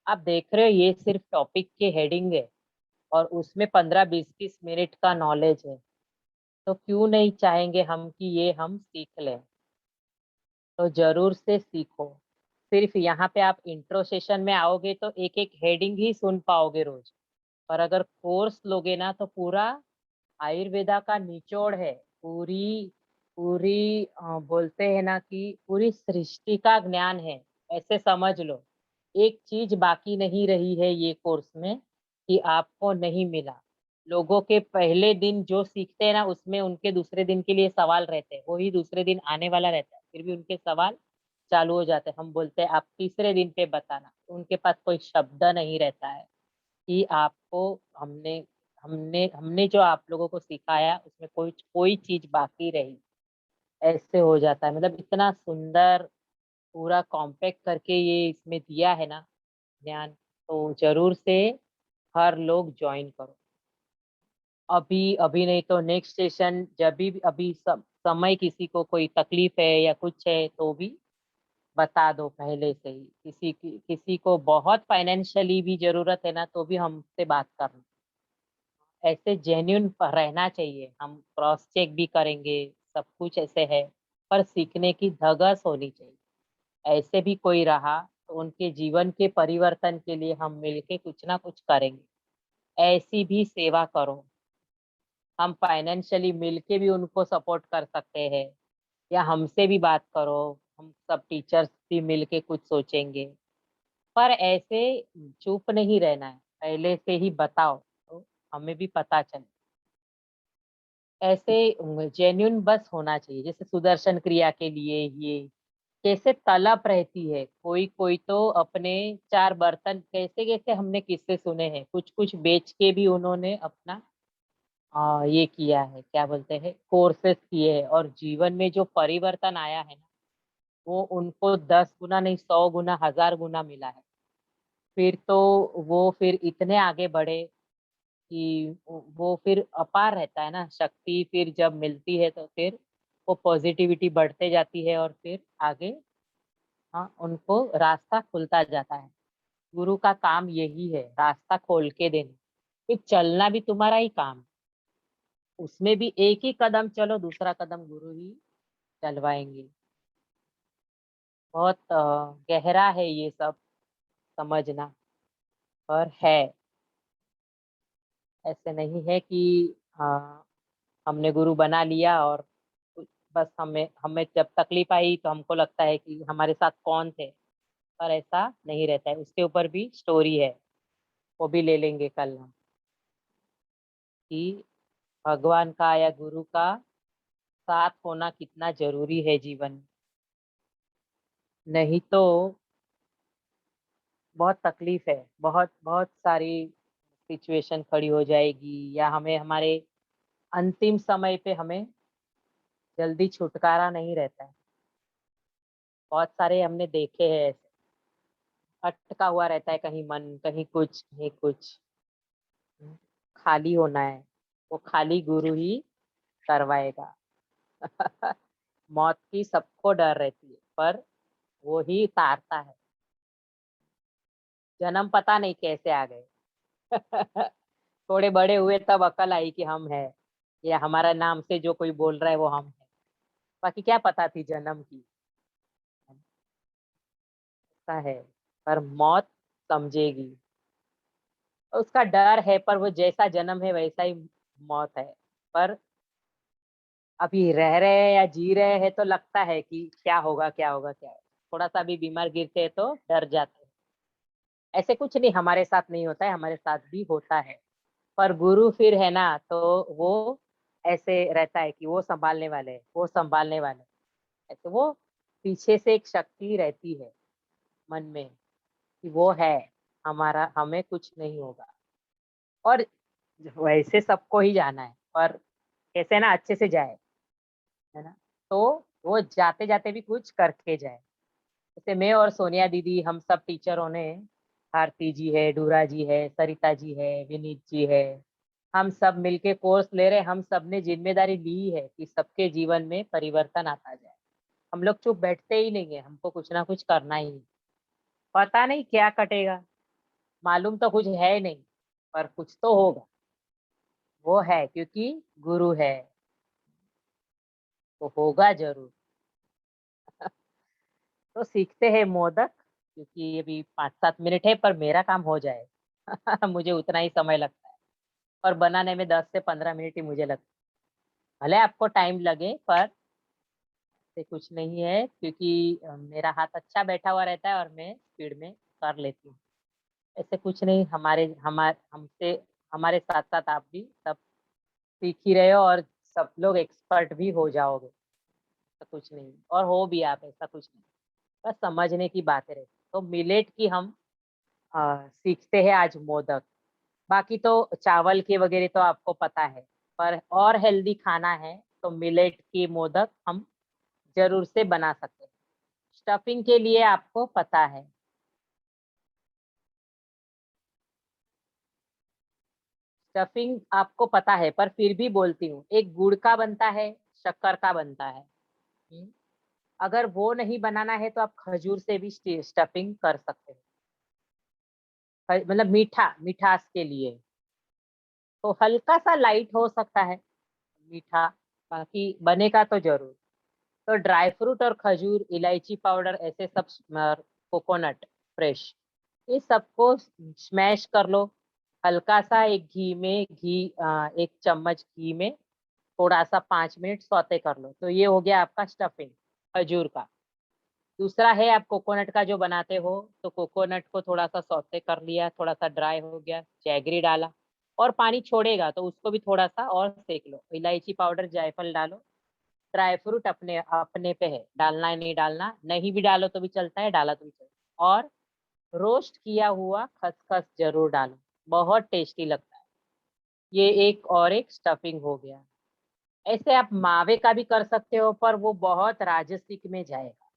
Speaker 1: आप देख रहे हो, ये सिर्फ टॉपिक के हेडिंग है, और उसमें 15-20-30 मिनट का नॉलेज है। तो क्यों नहीं चाहेंगे हम कि ये हम सीख लें। तो जरूर से सीखो। सिर्फ यहाँ पे आप इंट्रो सेशन में आओगे तो एक एक हेडिंग ही सुन पाओगे रोज। और अगर कोर्स लोगे ना तो पूरा आयुर्वेदा का निचोड़ है। पूरी पूरी बोलते हैं ना कि पूरी सृष्टि का ज्ञान है, ऐसे समझ लो। एक चीज बाकी नहीं रही है ये कोर्स में कि आपको नहीं मिला। लोगों के पहले दिन जो सीखते हैं ना, उसमें उनके दूसरे दिन के लिए सवाल रहते हैं, वही दूसरे दिन आने वाला रहता है, फिर भी उनके सवाल चालू हो जाते हैं। हम बोलते हैं आप तीसरे दिन पे बताना, उनके पास कोई शब्द नहीं रहता है कि आपको हमने हमने हमने जो आप लोगों को सिखाया उसमें कोई कोई चीज बाकी रही, ऐसे हो जाता है। मतलब इतना सुंदर पूरा कॉम्पैक्ट करके ये इसमें दिया है ना ज्ञान। तो जरूर से हर लोग ज्वाइन करो। अभी अभी नहीं तो नेक्स्ट सेशन जब भी, अभी समय किसी को कोई तकलीफ है या कुछ है तो भी बता दो पहले से ही। किसी को बहुत फाइनेंशियली भी जरूरत है ना, तो भी हमसे बात करना। ऐसे जेन्युइन रहना चाहिए, हम क्रॉस चेक भी करेंगे, सब कुछ ऐसे है। पर सीखने की धगस होनी चाहिए। ऐसे भी कोई रहा तो उनके जीवन के परिवर्तन के लिए हम मिलके कुछ ना कुछ करेंगे। ऐसी भी सेवा करो। हम फाइनेंशियली मिलके भी उनको सपोर्ट कर सकते हैं, या हमसे भी बात करो। हम सब टीचर्स भी मिलके कुछ सोचेंगे। पर ऐसे चुप नहीं रहना है, पहले से ही बताओ तो हमें भी पता चले। ऐसे जेन्युइन बस होना चाहिए। जैसे सुदर्शन क्रिया के लिए ये कैसे तलब रहती है, कोई कोई तो अपने 4 बर्तन, कैसे कैसे हमने किस्से सुने हैं, कुछ कुछ बेच के भी उन्होंने अपना ये किया है, क्या बोलते हैं, कोर्सेस किए हैं, और जीवन में जो परिवर्तन आया है ना, वो उनको 10 गुना नहीं, 100 गुना, 1000 गुना मिला है। फिर तो वो फिर इतने आगे बढ़े कि वो फिर अपार रहता है ना शक्ति, फिर जब मिलती है तो फिर वो पॉजिटिविटी बढ़ते जाती है, और फिर आगे, हाँ, उनको रास्ता खुलता जाता है। गुरु का काम यही है, रास्ता खोल के देना। फिर चलना भी तुम्हारा ही काम है। उसमें भी एक ही कदम चलो, दूसरा कदम गुरु ही चलवाएंगे। बहुत गहरा है ये सब समझना। पर है, ऐसे नहीं है कि हमने गुरु बना लिया और बस हमें हमें जब तकलीफ आई तो हमको लगता है कि हमारे साथ कौन थे। पर ऐसा नहीं रहता है, उसके ऊपर भी स्टोरी है, वो भी ले लेंगे कल हम, कि भगवान का या गुरु का साथ होना कितना जरूरी है जीवन में। नहीं तो बहुत तकलीफ है, बहुत बहुत सारी सिचुएशन खड़ी हो जाएगी, या हमें हमारे अंतिम समय पे हमें जल्दी छुटकारा नहीं रहता है। बहुत सारे हमने देखे हैं ऐसे, अटका हुआ रहता है कहीं मन, कहीं कुछ कहीं कुछ। खाली होना है, वो खाली गुरु ही करवाएगा। मौत की सबको डर रहती है, पर वो ही तारता है। जन्म पता नहीं कैसे आ गए। थोड़े बड़े हुए तब अकल आई कि हम है, या हमारा नाम से जो कोई बोल रहा है वो हम है। बाकी क्या पता थी जन्म की। ऐसा है, पर मौत समझेगी। उसका डर है, पर वो जैसा जन्म है वैसा ही मौत है। पर अभी रह रहे हैं या जी रहे हैं तो लगता है कि क्या होगा, क्या होगा, क्या होगा। थोड़ा सा भी बीमार गिरते हैं तो डर जाते हैं। ऐसे कुछ नहीं हमारे साथ नहीं होता है, हमारे साथ भी होता है। पर गुरु फिर है ना, तो वो ऐसे रहता है कि वो संभालने वाले हैं, वो संभालने वाले हैं। ऐसे वो पीछे से एक शक्ति रहती है मन में कि वो है, हमारा, हमें कुछ नहीं होगा। और वैसे सबको ही जाना है, पर कैसे ना अच्छे से जाए, है ना। तो वो जाते जाते भी कुछ करके जाए। जैसे मैं और सोनिया दीदी, हम सब टीचरों ने, भारती जी है, डूरा जी है, सरिता जी है, विनीत जी है, हम सब मिलके कोर्स ले रहे हैं। हम सब ने जिम्मेदारी ली है कि सबके जीवन में परिवर्तन आता जाए। हम लोग चुप बैठते ही नहीं है, हमको कुछ ना कुछ करना ही है। पता नहीं क्या कटेगा, मालूम तो कुछ है नहीं, पर कुछ तो होगा। वो है क्योंकि गुरु है, तो होगा जरूर। तो सीखते हैं मोदक, क्योंकि अभी 5-7 मिनट है, पर मेरा काम हो जाए। मुझे उतना ही समय लगता है, और बनाने में 10 से 15 मिनट ही मुझे लगता है। भले आपको टाइम लगे, पर से कुछ नहीं है, क्योंकि मेरा हाथ अच्छा बैठा हुआ रहता है और मैं स्पीड में कर लेती हूँ। ऐसे कुछ नहीं, हमसे, हमारे साथ साथ आप भी सब सीख ही रहे हो, और सब लोग एक्सपर्ट भी हो जाओगे। ऐसा कुछ नहीं, और हो भी आप, ऐसा कुछ नहीं। बस समझने की बातें रहती। तो मिलेट की हम सीखते हैं आज मोदक। बाकी तो चावल के वगैरह तो आपको पता है, पर और हेल्दी खाना है तो मिलेट की मोदक हम जरूर से बना सकते हैं। स्टफिंग के लिए आपको पता है, स्टफिंग आपको पता है, पर फिर भी बोलती हूँ, एक गुड़ का बनता है, शक्कर का बनता है। हम्म, अगर वो नहीं बनाना है तो आप खजूर से भी स्टफिंग कर सकते हो। मतलब मीठा, मिठास के लिए तो हल्का सा लाइट हो सकता है मीठा, बाकी बनेगा तो जरूर। तो ड्राई फ्रूट और खजूर, इलायची पाउडर, ऐसे सब, कोकोनट फ्रेश, ये सबको स्मैश कर लो। हल्का सा एक घी में, एक चम्मच घी में थोड़ा सा 5 मिनट सौते कर लो, तो ये हो गया आपका स्टफिंग खजूर का। दूसरा है, आप कोकोनट का जो बनाते हो, तो कोकोनट को थोड़ा सा सौते कर लिया, थोड़ा सा ड्राई हो गया, जैगरी डाला, और पानी छोड़ेगा तो उसको भी थोड़ा सा और सेक लो। इलायची पाउडर, जायफल डालो। ड्राई फ्रूट अपने अपने पे है, डालना है नहीं डालना, नहीं भी डालो तो भी चलता है, डाला तो भी चलता है। और रोस्ट किया हुआ खसखस जरूर डालो, बहुत टेस्टी लगता है। ये एक और एक स्टफिंग हो गया। ऐसे आप मावे का भी कर सकते हो, पर वो बहुत राजसिक में जाएगा,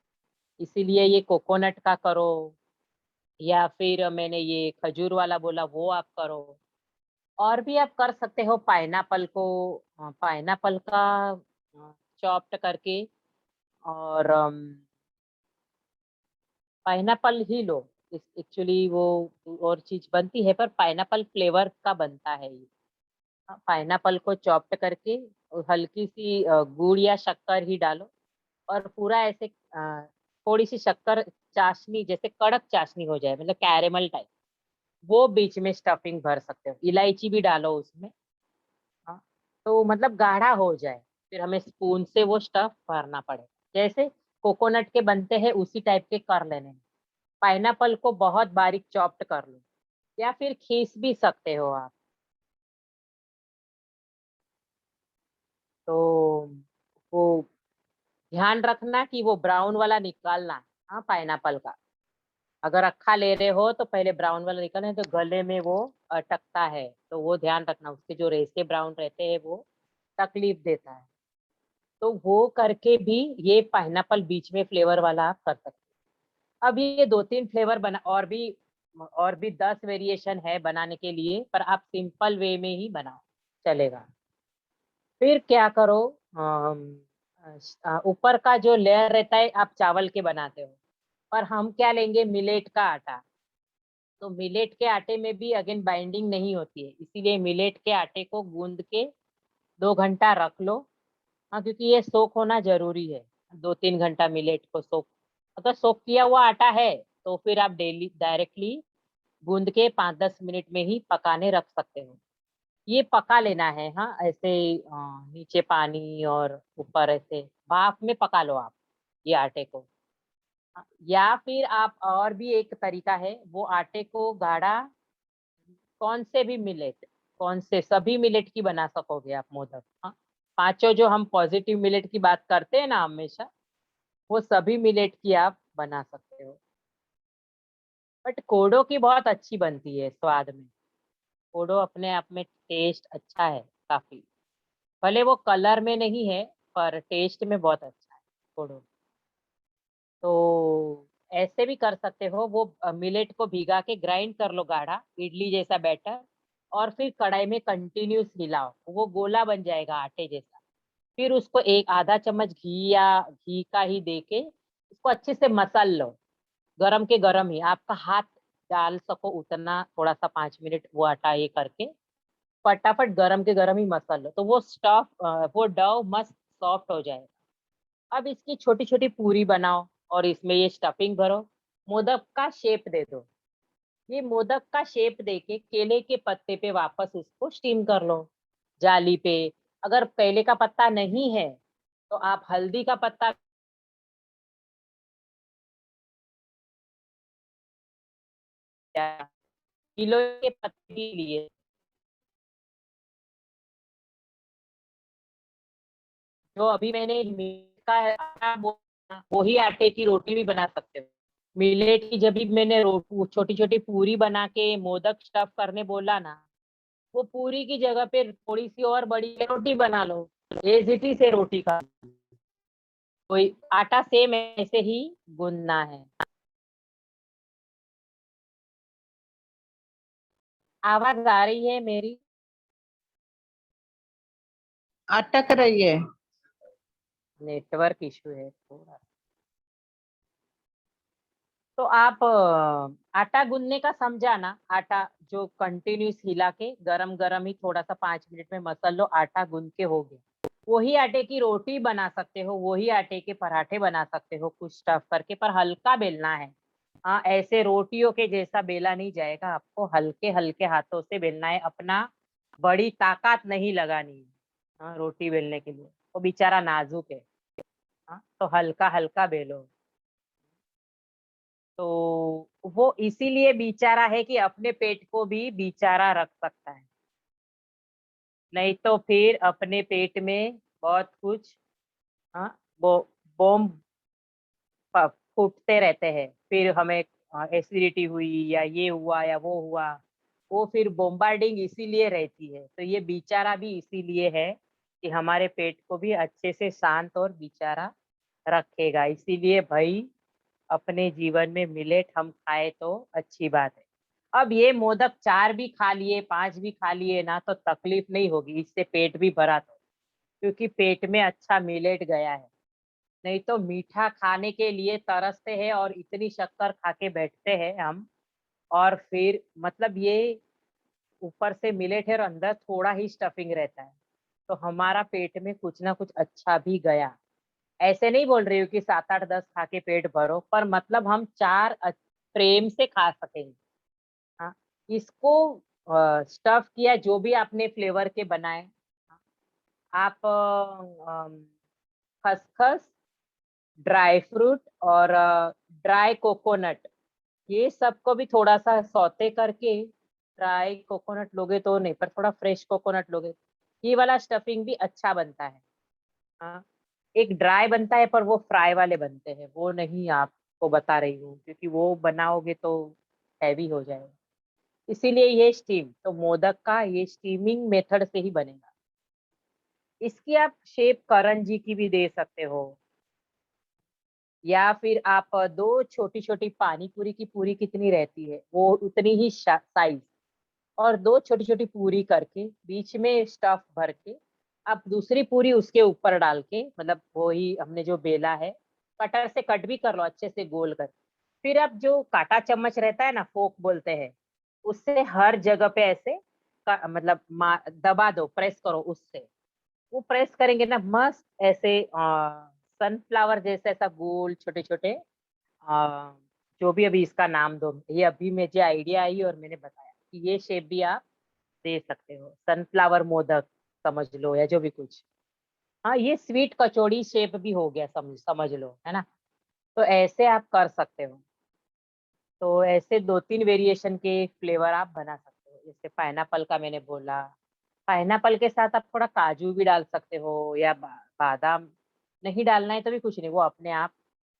Speaker 1: इसीलिए ये कोकोनट का करो, या फिर मैंने ये खजूर वाला बोला वो आप करो। और भी आप कर सकते हो पाइनएप्पल को, पाइनएप्पल का चॉप्ट करके, और पाइनएप्पल ही लो। एक्चुअली वो और चीज बनती है, पर पाइनएप्पल फ्लेवर का बनता है ये। पाइनएप्पल को चॉप्ट करके, और हल्की सी गुड़ या शक्कर ही डालो, और पूरा ऐसे थोड़ी सी शक्कर, चाशनी जैसे कड़क चाशनी हो जाए, मतलब कैरेमल टाइप, वो बीच में स्टफिंग भर सकते हो, इलायची भी डालो उसमें। हाँ, तो मतलब गाढ़ा हो जाए, फिर हमें स्पून से वो स्टफ भरना पड़ेगा। जैसे कोकोनट के बनते हैं उसी टाइप के कर लेने हैं। पाइनएप्पल को बहुत बारीक चॉप्ट कर लो, या फिर खीस भी सकते हो आप। तो वो ध्यान रखना कि वो ब्राउन वाला निकालना। हाँ, पाइनएप्पल का अगर अक्खा ले रहे हो तो पहले ब्राउन वाला निकालना, तो गले में वो अटकता है, तो वो ध्यान रखना, उसके जो रेशे ब्राउन रहते हैं वो तकलीफ देता है। तो वो करके भी ये पाइनएप्पल बीच में फ्लेवर वाला आप कर सकते हो। अब ये 2-3 फ्लेवर बना, और भी 10 वेरिएशन है बनाने के लिए, पर आप सिंपल वे में ही बनाओ, चलेगा। फिर क्या करो, ऊपर का जो लेयर रहता है आप चावल के बनाते हो, पर हम क्या लेंगे, मिलेट का आटा। तो मिलेट के आटे में भी अगेन बाइंडिंग नहीं होती है, इसीलिए मिलेट के आटे को गूंद के 2 घंटा रख लो। हाँ, क्योंकि ये सोक होना जरूरी है, 2-3 घंटा मिलेट को सोक। अगर सोक किया हुआ आटा है तो फिर आप डेली डायरेक्टली गूंद के 5-10 मिनट में ही पकाने रख सकते हो। ये पका लेना है, हाँ ऐसे नीचे पानी और ऊपर ऐसे भाप में पका लो आप ये आटे को। या फिर आप और भी एक तरीका है, वो आटे को गाढ़ा कौन से भी मिलेट, कौन से सभी मिलेट की बना सकोगे आप मोदक। हाँ, पांचों जो हम पॉजिटिव मिलेट की बात करते हैं ना हमेशा, वो सभी मिलेट की आप बना सकते हो। बट कोडो की बहुत अच्छी बनती है स्वाद में। कोडो अपने आप में टेस्ट अच्छा है काफी, भले वो कलर में नहीं है पर टेस्ट में बहुत अच्छा है कोडो। तो ऐसे भी कर सकते हो, वो मिलेट को भिगा के ग्राइंड कर लो गाढ़ा इडली जैसा बैटर, और फिर कढ़ाई में कंटिन्यूस हिलाओ, वो गोला बन जाएगा आटे जैसा। फिर उसको एक आधा चम्मच घी या घी का ही देके उसको अच्छे से मसल लो, गरम के गरम ही आपका हाथ डाल सको उतना, थोड़ा सा 5 मिनट वो आटा ये करके फटाफट गरम के गरम ही मसल लो, तो वो वो डव मस्त सॉफ्ट हो जाएगा। अब इसकी छोटी छोटी पूरी बनाओ और इसमें ये स्टफिंग भरो, मोदक का शेप दे दो। ये मोदक का शेप देके केले के पत्ते पे वापस उसको स्टीम कर लो, जाली पे। अगर केले का पत्ता नहीं है तो आप हल्दी का पत्ता, किलो के पत्ते भी लिए, जो अभी मैंने मिलेट का आटा वो ही आटे की रोटी भी बना सकते हो। मिलेट की जब भी मैंने छोटी छोटी पूरी बना के मोदक स्टफ करने बोला ना, वो पूरी की जगह पे थोड़ी सी और बड़ी रोटी बना लो, एजिटी से रोटी का कोई आटा सेम ऐसे ही गूंदना है। आवाज आ रही है मेरी?
Speaker 2: अटक रही है।
Speaker 1: नेटवर्क इशू है थोड़ा। तो आप आटा गूंदने का समझा ना, आटा जो कंटिन्यूस हिला के गरम गरम ही थोड़ा सा 5 मिनट में मसल लो, आटा गूंद के हो गया। वही आटे की रोटी बना सकते हो, वही आटे के पराठे बना सकते हो कुछ स्टफ करके, पर हल्का बेलना है। हाँ, ऐसे रोटियों के जैसा बेला नहीं जाएगा, आपको हल्के हल्के हाथों से बेलना है, अपना बड़ी ताकत नहीं लगानी है। हाँ, रोटी बेलने के लिए वो बेचारा नाजुक है। हाँ, तो हल्का हल्का बेलो। तो वो इसीलिए बेचारा है कि अपने पेट को भी बेचारा रख सकता है, नहीं तो फिर अपने पेट में बहुत कुछ, हाँ, वो बॉम्ब फूटते रहते हैं, फिर हमें एसिडिटी हुई या ये हुआ या वो हुआ, वो फिर बोम्बार्डिंग इसीलिए रहती है। तो ये बेचारा भी इसीलिए है कि हमारे पेट को भी अच्छे से शांत और बेचारा रखेगा, इसीलिए भाई अपने जीवन में मिलेट हम खाए तो अच्छी बात है। अब ये मोदक 4 भी खा लिए, 5 भी खा लिए ना तो तकलीफ नहीं होगी, इससे पेट भी भरा तो, क्योंकि पेट में अच्छा मिलेट गया है। नहीं तो मीठा खाने के लिए तरसते हैं और इतनी शक्कर खा के बैठते हैं हम, और फिर मतलब ये ऊपर से मिलेट है और अंदर थोड़ा ही स्टफिंग रहता है, तो हमारा पेट में कुछ ना कुछ अच्छा भी गया। ऐसे नहीं बोल रही हूँ कि 7-8-10 खा के पेट भरो, पर मतलब हम 4 प्रेम से खा सकेंगे। हाँ, इसको स्टफ किया जो भी आपने फ्लेवर के बनाए, हाँ, आप खसखस, ड्राई फ्रूट और ड्राई कोकोनट, ये सबको भी थोड़ा सा सौते करके, ड्राई कोकोनट लोगे तो नहीं, पर थोड़ा फ्रेश कोकोनट लोगे, ये वाला स्टफिंग भी अच्छा बनता है। हाँ, एक ड्राई बनता है पर वो फ्राई वाले बनते हैं, वो नहीं आपको बता रही हूँ, क्योंकि वो बनाओगे तो हैवी हो जाएगा। इसीलिए ये स्टीम, तो मोदक का ये स्टीमिंग मेथड से ही बनेगा। इसकी आप शेप करंजी की भी दे सकते हो, या फिर आप दो छोटी छोटी पानी पूरी की पूरी कितनी रहती है वो उतनी ही साइज, और दो छोटी छोटी पूरी करके बीच में स्टफ भर के अब दूसरी पूरी उसके ऊपर डाल के, मतलब वही हमने जो बेला है, कटर से कट भी कर लो अच्छे से गोल कर। फिर अब जो काटा चम्मच रहता है ना, फोक बोलते हैं, उससे हर जगह पे ऐसे मतलब दबा दो, प्रेस करो उससे। वो प्रेस करेंगे ना, मस्त ऐसे सनफ्लावर जैसे ऐसा गोल छोटे छोटे, जो भी अभी इसका नाम दो, ये अभी मुझे आइडिया आई और मैंने बताया कि ये शेप भी आप दे सकते हो, सनफ्लावर मोदक समझ लो या जो भी कुछ। हाँ, ये स्वीट कचौड़ी शेप भी हो गया, समझ समझ लो, है ना। तो ऐसे आप कर सकते हो। तो ऐसे 2-3 वेरिएशन के फ्लेवर आप बना सकते हो। जैसे पाइनएप्पल का मैंने बोला, पाइनएप्पल के साथ आप थोड़ा काजू भी डाल सकते हो या बादाम। नहीं डालना है तो भी कुछ नहीं, वो अपने आप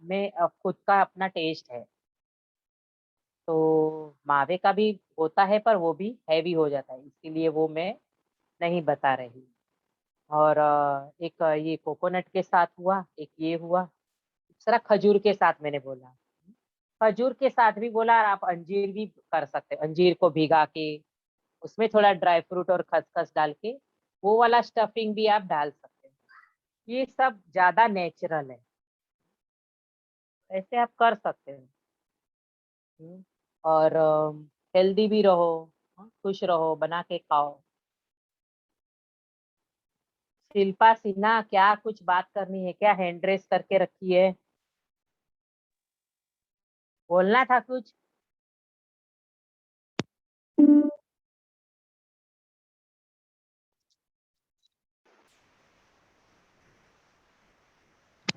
Speaker 1: में खुद का अपना टेस्ट है। तो मावे का भी होता है पर वो भी हैवी हो जाता है, इसीलिए वो मैं नहीं बता रही। और एक ये कोकोनट के साथ हुआ, एक ये हुआ। दूसरा खजूर के साथ मैंने बोला, खजूर के साथ भी बोला, और आप अंजीर भी कर सकते हो, अंजीर को भिगा के उसमें थोड़ा ड्राई फ्रूट और खसखस डाल के वो वाला स्टफिंग भी आप डाल सकते हो। ये सब ज्यादा नेचुरल है, ऐसे आप कर सकते हो। और हेल्दी भी रहो, खुश रहो, बना के खाओ। शिल्पा सिन्हा, क्या कुछ बात करनी है क्या? हैंड रेस करके रखी है, बोलना था कुछ।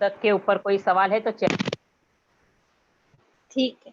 Speaker 1: तक के ऊपर कोई सवाल है तो चल।
Speaker 3: ठीक है।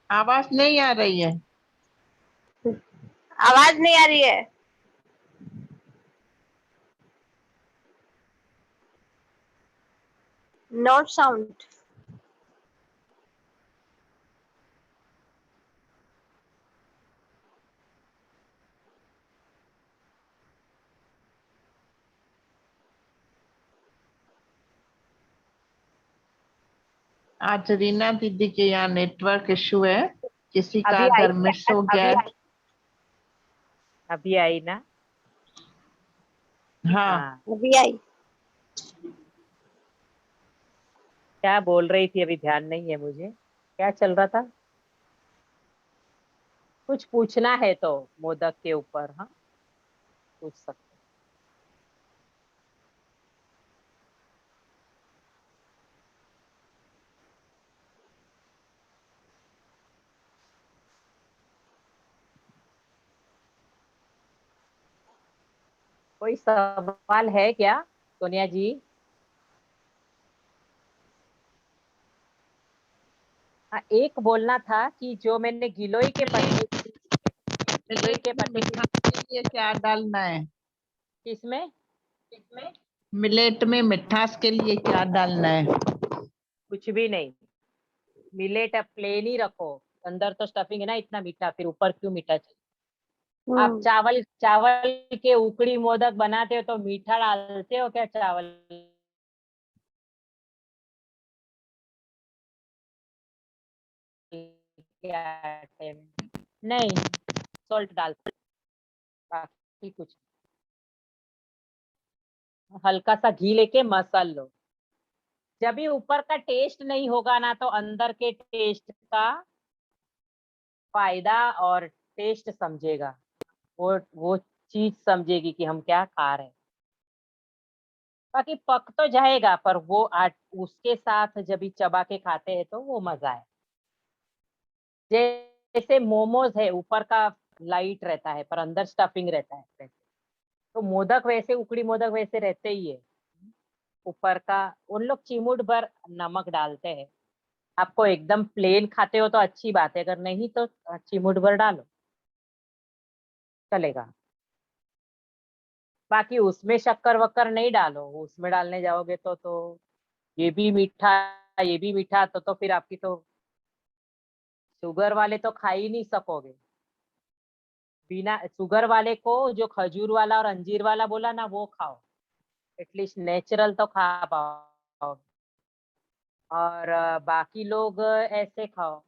Speaker 2: आवाज नहीं आ रही है।
Speaker 3: आवाज नहीं आ रही है। Not sound.
Speaker 2: आज रीना दीदी के यहाँ नेटवर्क इशू है, किसी का
Speaker 1: अभी आई
Speaker 2: अगर
Speaker 1: क्या?
Speaker 2: मिस हो गया।
Speaker 1: अभी आई ना?
Speaker 2: हाँ,
Speaker 1: हाँ,
Speaker 3: अभी आई।
Speaker 1: क्या बोल रही थी अभी ध्यान नहीं है मुझे, क्या चल रहा था? कुछ पूछना है तो मोदक के ऊपर, हाँ, पूछ सकते हो। कोई सवाल है क्या सोनिया जी? हाँ, एक बोलना था कि जो मैंने गिलोय के पत्ते, गिलोय
Speaker 2: मिलेट
Speaker 1: के
Speaker 2: में
Speaker 1: पत्ते
Speaker 2: मिठास के लिए क्या डालना है?
Speaker 1: किसमें?
Speaker 2: मिलेट में मिठास के लिए क्या डालना है?
Speaker 1: कुछ भी नहीं, मिलेट अब प्लेन ही रखो। अंदर तो स्टफिंग है ना, इतना मीठा, फिर ऊपर क्यों मीठा चाहिए? आप
Speaker 3: हम्म।
Speaker 1: चावल चावल के उकड़ी मोदक बनाते हो तो मीठा डालते हो क्या चावल के आटे में? नहीं, सॉल्ट डालते, बाकी कुछ नहीं। हल्का सा घी लेके मसल लो। जब भी ऊपर का टेस्ट नहीं होगा ना, तो अंदर के टेस्ट का फायदा और टेस्ट समझेगा, वो चीज समझेगी कि हम क्या खा रहे हैं। बाकी पक तो जाएगा, पर वो उसके साथ जब भी चबा के खाते हैं तो वो मजा है। जैसे मोमोज है, ऊपर का लाइट रहता है पर अंदर स्टफिंग रहता है, वैसे तो मोदक वैसे, उकड़ी मोदक वैसे रहते ही है। ऊपर का उन लोग चिमूट भर नमक डालते हैं। आपको एकदम प्लेन खाते हो तो अच्छी बात है, अगर नहीं तो चिमूट भर डालो। चलेगा। बाकी उसमें शक्कर वक्कर नहीं डालो, उसमें डालने जाओगे तो ये भी मीठा, ये भी मीठा, तो फिर आपकी तो शुगर वाले तो खा ही नहीं सकोगे। बिना शुगर वाले को जो खजूर वाला और अंजीर वाला बोला ना, वो खाओ, एटलीस्ट नेचुरल तो खा पाओ। और बाकी लोग ऐसे खाओ।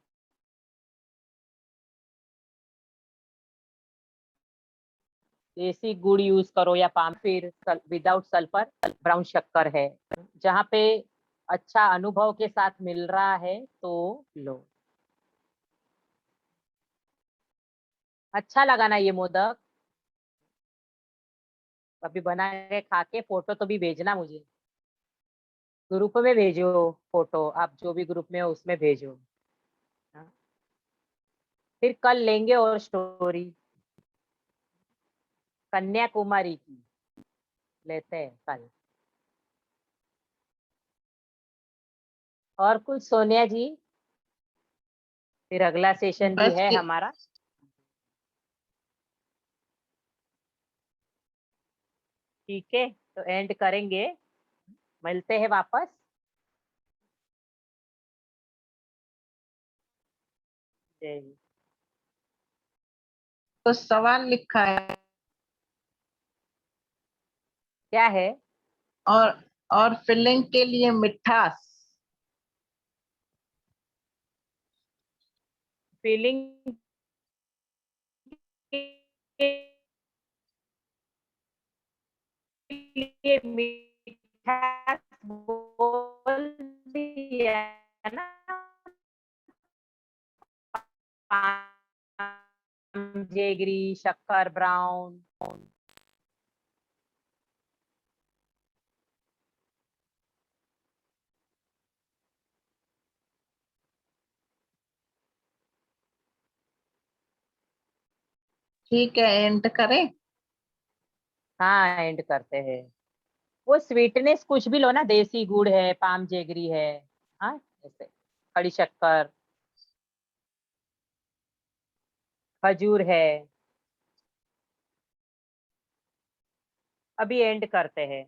Speaker 1: देसी गुड़ यूज करो या पाम, फिर विदाउट सल्फर ब्राउन शक्कर है, जहाँ पे अच्छा अनुभव के साथ मिल रहा है तो लो। अच्छा लगा ना ये मोदक? कभी बना के खा के फोटो तो भी भेजना मुझे। ग्रुप में भेजो फोटो, आप जो भी ग्रुप में हो उसमें भेजो। हाँ? फिर कल लेंगे और स्टोरी कन्याकुमारी की लेते हैं कल। और कुछ सोनिया जी? फिर अगला सेशन भी
Speaker 2: बस
Speaker 1: है
Speaker 2: कि
Speaker 1: हमारा। ठीक है, तो एंड करेंगे, मिलते हैं वापस। जय हिंद।
Speaker 2: तो सवाल लिखा है।
Speaker 1: क्या है?
Speaker 2: और और फिलिंग के लिए मिठास।
Speaker 1: फीलिंग के लिए मीठा बोल दिया ना, जेगरी, शक्कर, ब्राउन।
Speaker 2: ठीक है, एंड करें।
Speaker 1: हाँ, एंड करते हैं। वो स्वीटनेस कुछ भी लो ना, देसी गुड़ है, पाम जेगरी है, हाँ ऐसे, खड़ी शक्कर, खजूर है। अभी एंड करते हैं।